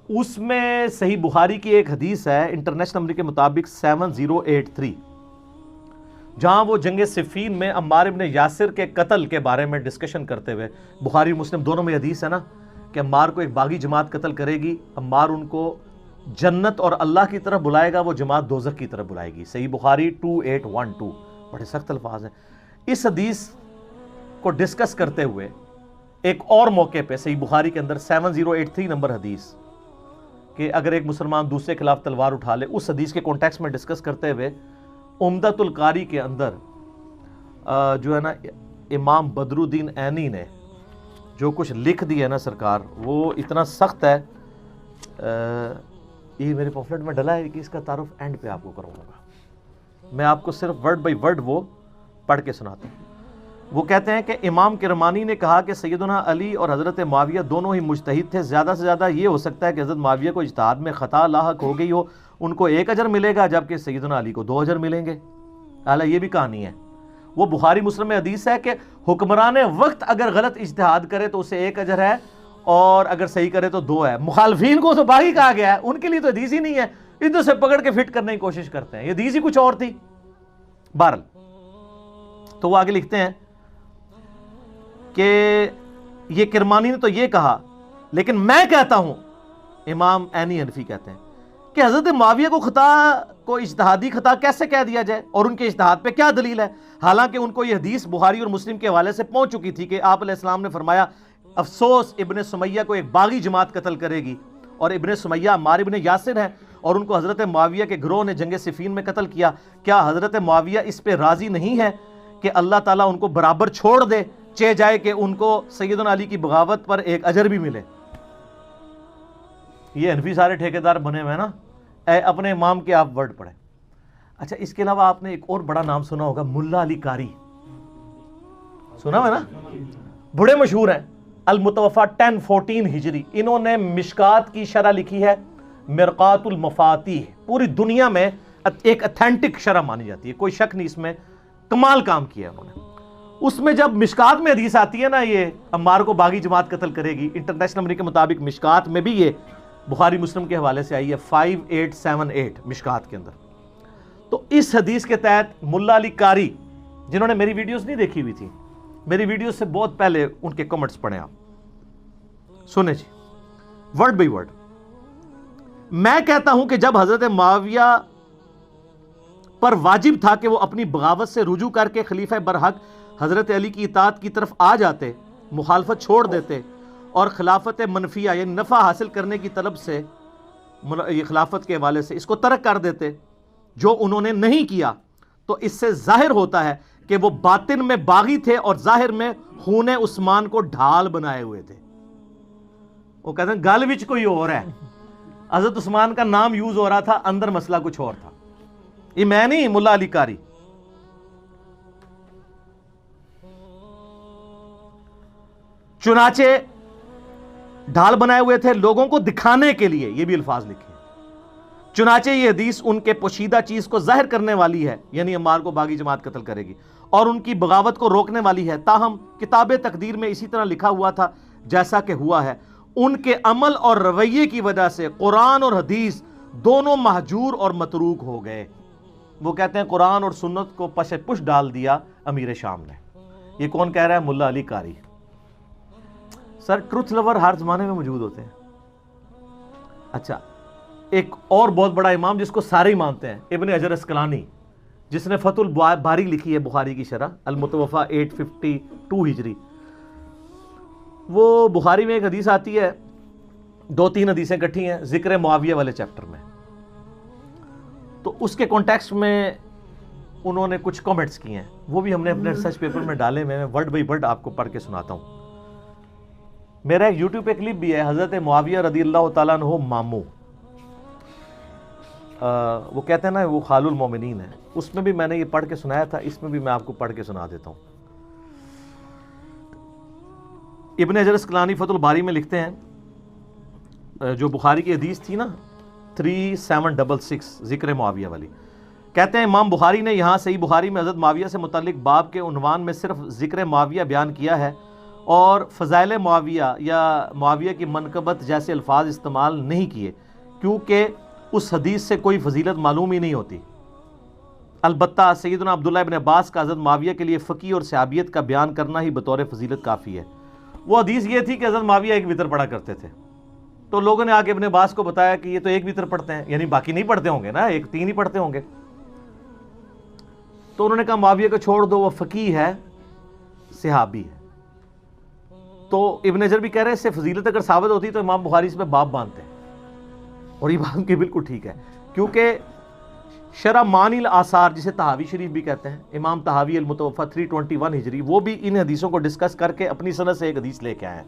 اس میں صحیح بخاری کی ایک حدیث ہے انٹرنیشنل نمبر کے مطابق 7083، جہاں وہ جنگ صفین میں عمار ابن یاسر کے قتل کے بارے میں ڈسکشن کرتے ہوئے، بخاری مسلم دونوں میں حدیث ہے نا کہ عمار کو ایک باغی جماعت قتل کرے گی، عمار ان کو جنت اور اللہ کی طرف بلائے گا، وہ جماعت دوزخ کی طرف بلائے گی. صحیح بخاری 2812. بڑے سخت الفاظ ہیں. اس حدیث کو ڈسکس کرتے ہوئے ایک اور موقع پہ صحیح بخاری کے اندر 7083 نمبر حدیث کہ اگر ایک مسلمان دوسرے کے خلاف تلوار اٹھا لے، اس حدیث کے کانٹیکسٹ میں ڈسکس کرتے ہوئے عمدۃ القاری کے اندر جو ہے نا امام بدر الدین عینی نے جو کچھ لکھ دیا ہے نا سرکار، وہ اتنا سخت ہے. یہ میرے پمفلٹ میں ڈلا ہے کہ اس کا تعارف اینڈ پہ آپ کو کروں گا. میں آپ کو صرف ورڈ بائی ورڈ وہ پڑھ کے سناتا ہوں. وہ کہتے ہیں کہ امام کرمانی نے کہا کہ سیدنا علی اور حضرت معاویہ دونوں ہی مجتہد تھے. زیادہ سے زیادہ یہ ہو سکتا ہے کہ حضرت معاویہ کو اجتہاد میں خطا لاحق ہو گئی ہو، ان کو 1 اجر ملے گا جبکہ سیدنا علی کو 2 اجر ملیں گے. حالانکہ یہ بھی کہانی ہے. وہ بخاری مسلم میں حدیث ہے کہ حکمران وقت اگر غلط اجتہاد کرے تو اسے 1 اجر ہے اور اگر صحیح کرے تو 2 ہے. مخالفین کو تو باغی کہا گیا ہے، ان کے لیے تو حدیث ہی نہیں ہے. ادھر سے پکڑ کے فٹ کرنے کی کوشش کرتے ہیں، یہ حدیث ہی کچھ اور تھی. بہرحال تو وہ آگے لکھتے ہیں کہ یہ کرمانی نے تو یہ کہا، لیکن میں کہتا ہوں، امام عینی حنفی کہتے ہیں کہ حضرت معاویہ کو خطا کو اجتہادی خطا کیسے کہہ دیا جائے اور ان کے اجتہاد پہ کیا دلیل ہے؟ حالانکہ ان کو یہ حدیث بخاری اور مسلم کے حوالے سے پہنچ چکی تھی کہ آپ علیہ السلام نے فرمایا افسوس ابن سمیہ کو ایک باغی جماعت قتل کرے گی، اور ابن سمیہ عمار ابن یاسر ہیں اور ان کو حضرت معاویہ کے گروہ نے جنگ صفین میں قتل کیا. کیا حضرت معاویہ اس پہ راضی نہیں ہے کہ اللہ تعالیٰ ان کو برابر چھوڑ دے، چہ جائے کہ ان کو سیدنا علی کی بغاوت پر 1 اجر بھی ملے؟ یہ حنفی سارے ٹھیکیدار بنے ہوئے ہیں نا. اے اپنے امام کے آپ ورڈ پڑھیں. اچھا، اس کے علاوہ آپ نے ایک اور بڑا نام سنا ہوگا، ملا علی قاری. سنا ہوا نا؟ بڑے مشہور ہیں. المتوفا 1014 ہجری. انہوں نے مشکات کی شرح لکھی ہے مرقات المفاتیح. پوری دنیا میں ایک اتھینٹک شرح مانی جاتی ہے، کوئی شک نہیں اس میں. کمال کام کیا ہے انہوں نے. اس میں جب مشکات میں حدیث آتی ہے نا یہ عمار کو باغی جماعت قتل کرے گی، انٹرنیشنل نمبر کے مطابق مشکات میں بھی یہ بخاری مسلم کے حوالے سے آئی ہے 5878 مشکات کے اندر. تو اس حدیث کے تحت ملا علی قاری، جنہوں نے میری ویڈیوز نہیں دیکھی ہوئی تھی، میری ویڈیوز سے بہت پہلے ان کے کمنٹس پڑھیں آپ. سنیں جی ورڈ بائی ورڈ. میں کہتا ہوں کہ جب حضرت معاویہ پر واجب تھا کہ وہ اپنی بغاوت سے رجوع کر کے خلیفہ برحق حضرت علی کی اطاعت کی طرف آ جاتے، مخالفت چھوڑ دیتے اور خلافت منفیہ یعنی نفع حاصل کرنے کی طلب سے یہ خلافت کے حوالے سے اس کو ترک کر دیتے، جو انہوں نے نہیں کیا، تو اس سے ظاہر ہوتا ہے کہ وہ باطن میں باغی تھے اور ظاہر میں خون عثمان کو ڈھال بنائے ہوئے تھے. وہ کہتے ہیں گل وچ کوئی اور ہے، حضرت عثمان کا نام یوز ہو رہا تھا، اندر مسئلہ کچھ اور تھا. یہ میں نہیں، ملا علی قاری. چنانچہ ڈھال بنائے ہوئے تھے لوگوں کو دکھانے کے لیے، یہ بھی الفاظ لکھے. چنانچہ یہ حدیث ان کے پوشیدہ چیز کو ظاہر کرنے والی ہے، یعنی عمار کو باغی جماعت قتل کرے گی، اور ان کی بغاوت کو روکنے والی ہے. تاہم کتاب تقدیر میں اسی طرح لکھا ہوا تھا جیسا کہ ہوا ہے. ان کے عمل اور رویے کی وجہ سے قرآن اور حدیث دونوں مہجور اور متروک ہو گئے. وہ کہتے ہیں قرآن اور سنت کو پش پش ڈال دیا امیر شام نے. یہ کون کہہ رہا ہے؟ ملا علی قاری. سر ٹروتھ لور ہر زمانے میں موجود ہوتے ہیں. اچھا، ایک اور بہت بڑا امام جس کو سارے ہی مانتے ہیں، ابن حجر اسقلانی، جس نے فتح الباری لکھی ہے بخاری کی شرح، المتوفا 852 ہجری. وہ بخاری میں ایک حدیث آتی ہے، 2-3 حدیثیں کٹھی ہیں ذکر معاویہ والے چیپٹر میں. تو اس کے کانٹیکسٹ میں انہوں نے کچھ کامنٹس کیے ہیں، وہ بھی ہم نے اپنے ریسرچ پیپر میں ڈالے ہوئے ہیں. ورڈ بائی ورڈ آپ کو پڑھ کے سناتا ہوں. میرا ایک یوٹیوب پہ کلپ بھی ہے، حضرت معاویہ رضی اللہ تعالیٰ عنہ مامو، وہ کہتے ہیں نا وہ خال المومنین ہے. اس میں بھی میں نے یہ پڑھ کے سنایا تھا، اس میں بھی میں آپ کو پڑھ کے سنا دیتا ہوں. ابن حجر اسقلانی فتح الباری میں لکھتے ہیں، جو بخاری کی حدیث تھی نا 3766 ذکر معاویہ والی، کہتے ہیں امام بخاری نے یہاں صحیح بخاری میں حضرت معاویہ سے متعلق باب کے عنوان میں صرف ذکر معاویہ بیان کیا ہے اور فضائل معاویہ یا معاویہ کی منقبت جیسے الفاظ استعمال نہیں کیے، کیونکہ اس حدیث سے کوئی فضیلت معلوم ہی نہیں ہوتی. البتہ سیدنا عبداللہ ابن عباس کا حضرت معاویہ کے لیے فقہ اور صحابیت کا بیان کرنا ہی بطور فضیلت کافی ہے. وہ حدیث یہ تھی کہ حضرت معاویہ ایک وتر پڑھا کرتے تھے. تو لوگوں نے آ کے ابن عباس کو بتایا کہ یہ تو ایک وتر پڑھتے ہیں، یعنی باقی نہیں پڑھتے ہوں گے نا، 3 ہی پڑھتے ہوں گے. تو انہوں نے کہا معاویہ کو چھوڑ دو، وہ فقیہ ہے، صحابی ہے. تو ابن حجر بھی کہہ رہے ہیں اس سے فضیلت اگر ثابت ہوتی تو امام بخاری اس پہ باب باندھتے ہیں، اور یہ بات کی بالکل ٹھیک ہے. کیونکہ شرح معانی الاثار جسے طحاوی شریف بھی کہتے ہیں، امام طحاوی المتوفا 321 ہجری، وہ بھی ان حدیثوں کو ڈسکس کر کے اپنی سند سے ایک حدیث لے کے آئے ہیں.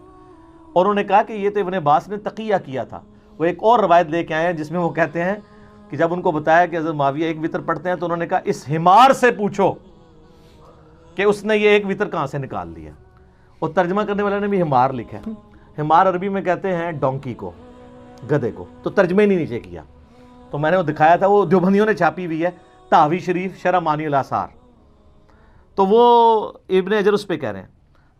اور انہوں نے کہا کہ یہ تو ابن عباس نے تقیہ کیا تھا. وہ ایک اور روایت لے کے آئے ہیں جس میں وہ کہتے ہیں کہ جب ان کو بتایا کہ حضرت معاویہ ایک وتر پڑھتے ہیں تو انہوں نے کہا اس حمار سے پوچھو کہ اس نے یہ ایک وتر کہاں سے نکال لیا. اور ترجمہ کرنے والے نے بھی حمار لکھا ہے. حمار عربی میں کہتے ہیں ڈونکی کو، گدھے کو. تو ترجمہ ہی نہیں نیچے کیا. تو میں نے وہ دکھایا تھا، وہ دیوبندیوں نے چھاپی ہوئی ہے، طحاوی شریف شرح معانی الاثار. تو وہ ابن حجر اس پہ کہہ رہے ہیں.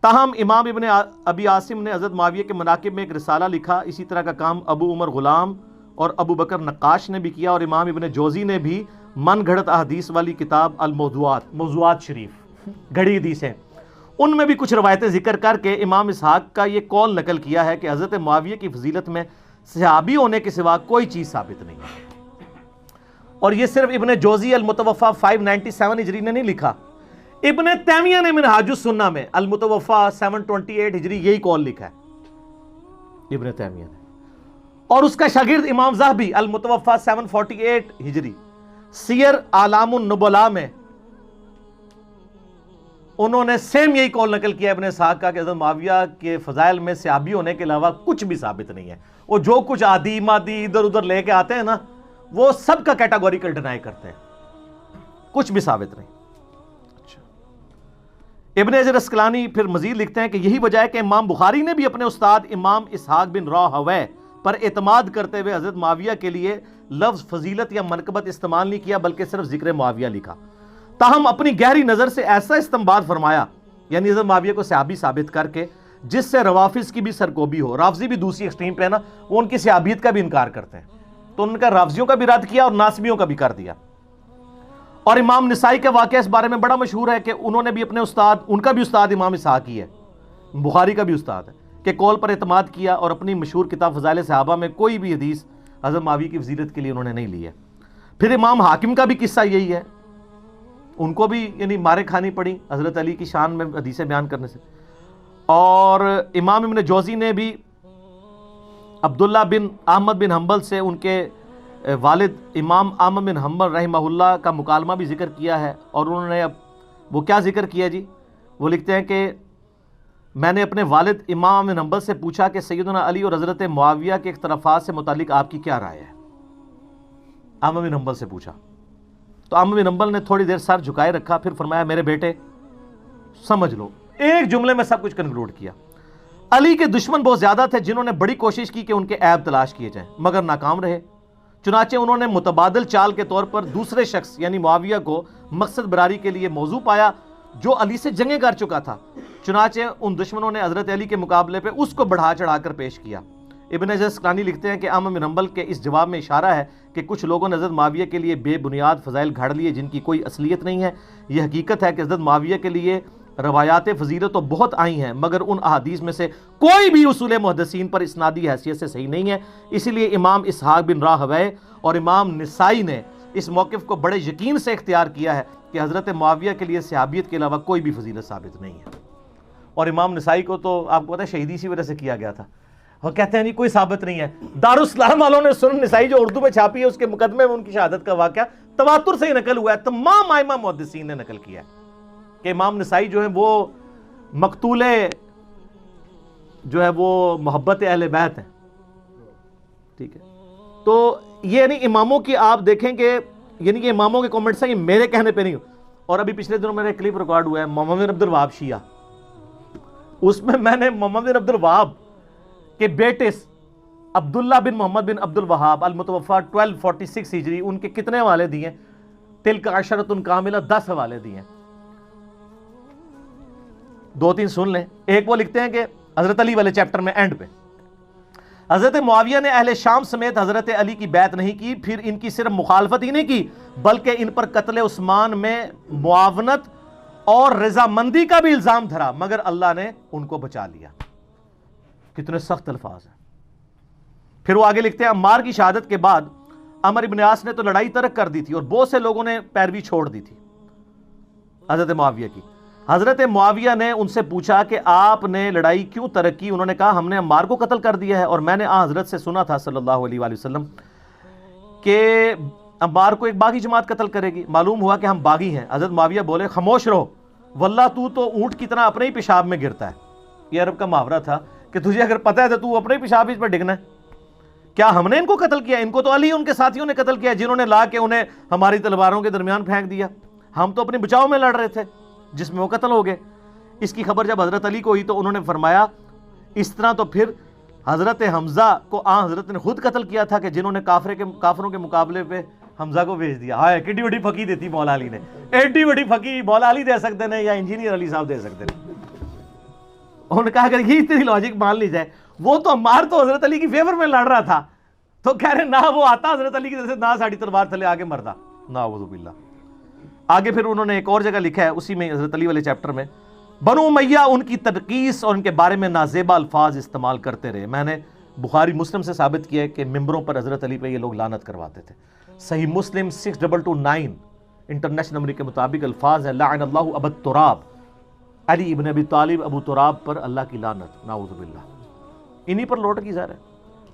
تاہم امام ابن ابی عاصم نے حضرت معاویہ کے مناقب میں ایک رسالہ لکھا. اسی طرح کا کام ابو عمر غلام اور ابو بکر نقاش نے بھی کیا، اور امام ابن جوزی نے بھی من گھڑت احادیث والی کتاب الموضوعات، موضوعات شریف، گھڑی حدیثیں، ان میں بھی کچھ روایتیں ذکر کر کے امام اسحاق کا یہ قول نقل کیا ہے کہ حضرت معاویہ کی فضیلت میں صحابی ہونے کے سوا کوئی چیز ثابت نہیں ہے. اور یہ صرف ابن جوزی المتوفا 597 ہجری نے نہیں لکھا، ابن تیمیہ نے منہاج السنہ میں المتوفا 728 ہجری یہی قول لکھا ہے ابن تیمیہ نے. اور اس کا شاگرد امام ذہبی المتوفا 748 ہجری سیر اعلام النبلاء میں انہوں نے سیم یہی قول نقل کیا ابن اسحاق کا کہ حضرت معاویہ کے فضائل میں صحابی ہونے کے علاوہ کچھ بھی ثابت نہیں ہے. وہ جو کچھ عادی مادی ادھر ادھر لے کے آتے ہیں نا، وہ سب کا کیٹاگوریکل ڈینائی کرتے ہیں، کچھ بھی ثابت نہیں. ابن حجر اسقلانی پھر مزید لکھتے ہیں کہ یہی وجہ ہے کہ امام بخاری نے بھی اپنے استاد امام اسحاق بن راہویہ پر اعتماد کرتے ہوئے حضرت معاویہ کے لیے لفظ فضیلت یا منقبت استعمال نہیں کیا، بلکہ صرف ذکر معاویہ لکھا. تاہم اپنی گہری نظر سے ایسا استنباط فرمایا، یعنی حضرت معاویہ کو صحابی ثابت کر کے، جس سے روافظ کی بھی سرکوبی ہو. رافضی بھی دوسری ایکسٹریم پہ ہے نا، وہ ان کی صحابیت کا بھی انکار کرتے ہیں، تو ان کا رافضیوں کا بھی رد کیا اور ناسبیوں کا بھی کر دیا. اور امام نسائی کا واقعہ اس بارے میں بڑا مشہور ہے کہ انہوں نے بھی اپنے استاد، ان کا بھی استاد امام اسحاق ہی ہے، بخاری کا بھی استاد ہے، کہ قول پر اعتماد کیا اور اپنی مشہور کتاب فضائل صحابہ میں کوئی بھی حدیث حضرت معاویہ کی فضیلت کے لیے انہوں نے نہیں لی ہے. پھر امام حاکم کا بھی قصہ یہی ہے، ان کو بھی یعنی مارے کھانی پڑی حضرت علی کی شان میں حدیثیں بیان کرنے سے. اور امام ابن جوزی نے بھی عبداللہ بن احمد بن حنبل سے ان کے والد امام احمد بن حنبل رحمہ اللہ کا مکالمہ بھی ذکر کیا ہے. اور انہوں نے اب وہ کیا ذکر کیا جی، وہ لکھتے ہیں کہ میں نے اپنے والد امام بن حنبل سے پوچھا کہ سیدنا علی اور حضرت معاویہ کے اختلافات سے متعلق آپ کی کیا رائے ہے؟ امام بن حنبل سے پوچھا تو امام بن حنبل نے تھوڑی دیر سر جھکائے رکھا، پھر فرمایا میرے بیٹے سمجھ لو، ایک جملے میں سب کچھ کنکلوڈ کیا۔ علی کے دشمن بہت زیادہ تھے جنہوں نے بڑی کوشش کی کہ ان کے عیب تلاش کیے جائیں مگر ناکام رہے، چنانچہ انہوں نے متبادل چال کے طور پر دوسرے شخص یعنی معاویہ کو مقصد براری کے لیے موضوع پایا جو علی سے جنگیں کر چکا تھا، چنانچہ ان دشمنوں نے حضرت علی کے مقابلے پہ اس کو بڑھا چڑھا کر پیش کیا۔ ابن حجر اسقلانی لکھتے ہیں کہ امام بن حنبل کے اس جواب میں اشارہ ہے کہ کچھ لوگوں نے حضرت معاویہ کے لیے بے بنیاد فضائل گھڑ لیے جن کی کوئی اصلیت نہیں ہے۔ یہ حقیقت ہے کہ حضرت معاویہ کے لیے روایات فضیلت تو بہت آئی ہیں مگر ان احادیث میں سے کوئی بھی اصول محدثین پر اسنادی حیثیت سے صحیح نہیں ہے، اسی لیے امام اسحاق بن راہویہ اور امام نسائی نے اس موقف کو بڑے یقین سے اختیار کیا ہے کہ حضرت معاویہ کے لیے صحابیت کے علاوہ کوئی بھی فضیلت ثابت نہیں ہے۔ اور امام نسائی کو تو آپ کو پتہ ہے شہیدی اسی وجہ سے کیا گیا تھا، اور کہتے ہیں نہیں کوئی ثابت نہیں ہے۔ دارالاسلام والوں نے سنن نسائی جو اردو میں چھاپی ہے اس کے مقدمے میں ان کی شہادت کا واقعہ تواتر سے ہی نقل ہوا ہے، تمام ائمہ محدثین نے نقل کیا ہے کہ امام نسائی جو ہے وہ مقتول جو ہے وہ محبت اہل بیت ہیں، ٹھیک ہے۔ تو یہ یعنی اماموں کی آپ دیکھیں کہ یعنی کہ اماموں کے کامنٹس ہیں، یہ میرے کہنے پہ نہیں ہو۔ اور ابھی پچھلے دنوں میرا کلپ ریکارڈ ہوا ہے محمد بن عبد الوہاب شیعہ، اس میں میں نے محمد بن عبد الوہاب کے بیٹے عبداللہ بن محمد بن عبد الوہاب المتوفى 1246 ہجری ان کے کتنے حوالے دیے؟ تلک عشرۃ کاملہ، 10 حوالے دیے ہیں، 2-3 سن لیں۔ ایک وہ لکھتے ہیں کہ حضرت علی والے چیپٹر میں اینڈ پہ حضرت معاویہ نے اہل شام سمیت حضرت علی کی بیعت نہیں کی، پھر ان کی صرف مخالفت ہی نہیں کی بلکہ ان پر قتل عثمان میں معاونت اور رضامندی کا بھی الزام دھرا، مگر اللہ نے ان کو بچا لیا۔ کتنے سخت الفاظ ہیں۔ پھر وہ آگے لکھتے ہیں عمار کی شہادت کے بعد عمر بن عاص نے تو لڑائی ترک کر دی تھی اور بہت سے لوگوں نے پیروی چھوڑ دی تھی حضرت معاویہ کی۔ حضرت معاویہ نے ان سے پوچھا کہ آپ نے لڑائی کیوں ترک کی؟ انہوں نے کہا ہم نے عمار کو قتل کر دیا ہے، اور میں نے حضرت سے سنا تھا صلی اللہ علیہ وآلہ وسلم کہ عمار کو ایک باغی جماعت قتل کرے گی، معلوم ہوا کہ ہم باغی ہیں۔ حضرت معاویہ بولے خاموش رہو، واللہ تو اونٹ کی طرح اپنے ہی پیشاب میں گرتا ہے۔ یہ عرب کا محاورہ تھا کہ تجھے اگر پتہ ہے تو اپنے پیشاب اس پر ڈگنا ہے۔ کیا ہم نے ان کو قتل کیا؟ ان کو تو علی ان کے ساتھیوں نے قتل کیا جنہوں نے لا کے انہیں ہماری تلواروں کے درمیان پھینک دیا، ہم تو اپنے بچاؤ میں لڑ رہے تھے جس میں وہ قتل ہو گئے۔ اس کی خبر جب حضرت علی کو ہوئی تو انہوں نے فرمایا اس طرح تو پھر حضرت حمزہ کو حضرت نے خود قتل کیا تھا کہ جنہوں نے کافروں کے مقابلے پہ حمزہ کو بھیج دیا۔ ہائے کتنی بڑی پھکی دیتی مولا علی نے، ایڈی بڑی پھکی مولا علی دے سکتے ہیں یا انجینئر علی صاحب دے سکتے ہیں۔ انہوں نے کہا اگر یہ اتنی لاجک مان لی جائے، وہ تو عمار تو حضرت علی کی فیور میں لڑ رہا تھا، تو کہہ رہے نہ وہ آتا حضرت علی کی طرف سے نہ ساڑی تلوار تھلے آگے مردا، نعوذ باللہ۔ آگے پھر انہوں نے ایک اور جگہ لکھا ہے اسی میں حضرت علی والے چیپٹر میں، بنو امیہ ان کی تنقیص اور ان کے بارے میں نازیبا الفاظ استعمال کرتے رہے۔ میں نے بخاری مسلم سے ثابت کیا ہے کہ ممبروں پر حضرت علی پہ یہ لوگ لعنت کرواتے تھے۔ صحیح مسلم 6229 انٹرنیشنل نمبر کے مطابق الفاظ ہے لعن اللہ ابا تراب، علی ابن ابی طالب ابو تراب پر اللہ کی لعنت، نعوذ باللہ۔ انہی پر لوٹ کی ظاہر ہے۔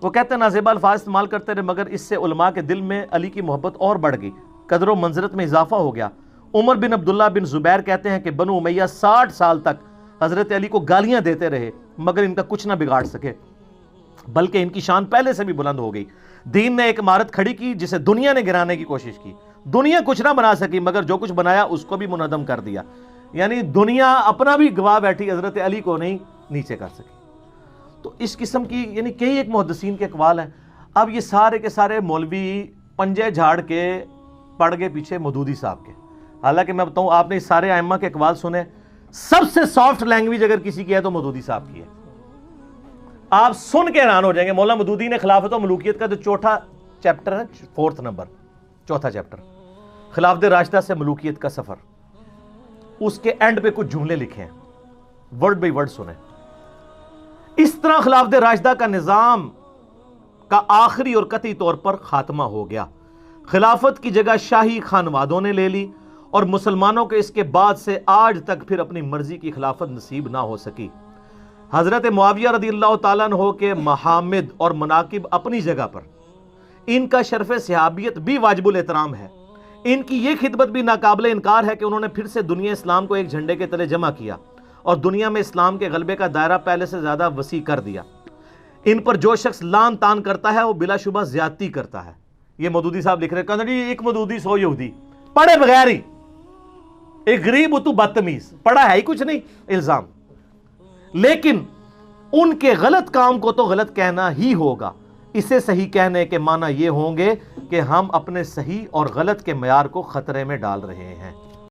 وہ کہتے ہیں نازیبا الفاظ استعمال کرتے رہے مگر اس سے علماء کے دل میں علی کی محبت اور بڑھ گئی، قدر و منزلت میں اضافہ ہو گیا۔ عمر بن عبداللہ بن زبیر کہتے ہیں کہ بنو امیہ 60 سال تک حضرت علی کو گالیاں دیتے رہے مگر ان کا کچھ نہ بگاڑ سکے، بلکہ ان کی شان پہلے سے بھی بلند ہو گئی۔ دین نے ایک عمارت کھڑی کی جسے دنیا نے گرانے کی کوشش کی، دنیا کچھ نہ بنا سکی مگر جو کچھ بنایا اس کو بھی منہدم کر دیا، یعنی دنیا اپنا بھی گواہ بیٹھی، حضرت علی کو نہیں نیچے کر سکی۔ تو اس قسم کی یعنی کئی ایک محدثین کے اقوال ہیں۔ اب یہ سارے کے سارے مولوی پنجے جھاڑ کے پڑ گئے پیچھے مودودی صاحب کے، حالانکہ میں بتاؤں آپ نے اس سارے ائمہ کے اقوال سنے، سب سے سافٹ لینگویج اگر کسی کی ہے تو مودودی صاحب کی ہے۔ آپ سن کے حیران ہو جائیں گے، مولا مودودی نے خلافت و ملوکیت کا جو چوتھا چیپٹر ہے، 4 نمبر، چوتھا چیپٹر، خلافت راشدہ سے ملوکیت کا سفر، اس کے اینڈ پہ کچھ جملے لکھے ہیں، ورڈ بائی ورڈ سنیں۔ اس طرح خلافت راشدہ کا نظام کا آخری اور قطعی طور پر خاتمہ ہو گیا، خلافت کی جگہ شاہی خانوادوں نے لے لی اور مسلمانوں کے اس کے بعد سے آج تک پھر اپنی مرضی کی خلافت نصیب نہ ہو سکی۔ حضرت معاویہ رضی اللہ تعالیٰ عنہ کے محامد اور مناقب اپنی جگہ پر، ان کا شرف صحابیت بھی واجب الاحترام ہے، ان کی یہ خدمت بھی ناقابل انکار ہے کہ انہوں نے پھر سے دنیا اسلام کو ایک جھنڈے کے تلے جمع کیا اور دنیا میں اسلام کے غلبے کا دائرہ پہلے سے زیادہ وسیع کر دیا۔ ان پر جو شخص لان تان کرتا ہے وہ بلا شبہ زیادتی کرتا ہے۔ یہ مودودی صاحب لکھ رہے ہیں، کہتے ہیں ایک مودودی 100 یہودی، پڑھے بغیر ہی، ایک غریب تو بدتمیز، پڑھا ہے ہی کچھ نہیں، الزام۔ لیکن ان کے غلط کام کو تو غلط کہنا ہی ہوگا۔ اسے صحیح کہنے کے معنی یہ ہوں گے کہ ہم اپنے صحیح اور غلط کے معیار کو خطرے میں ڈال رہے ہیں۔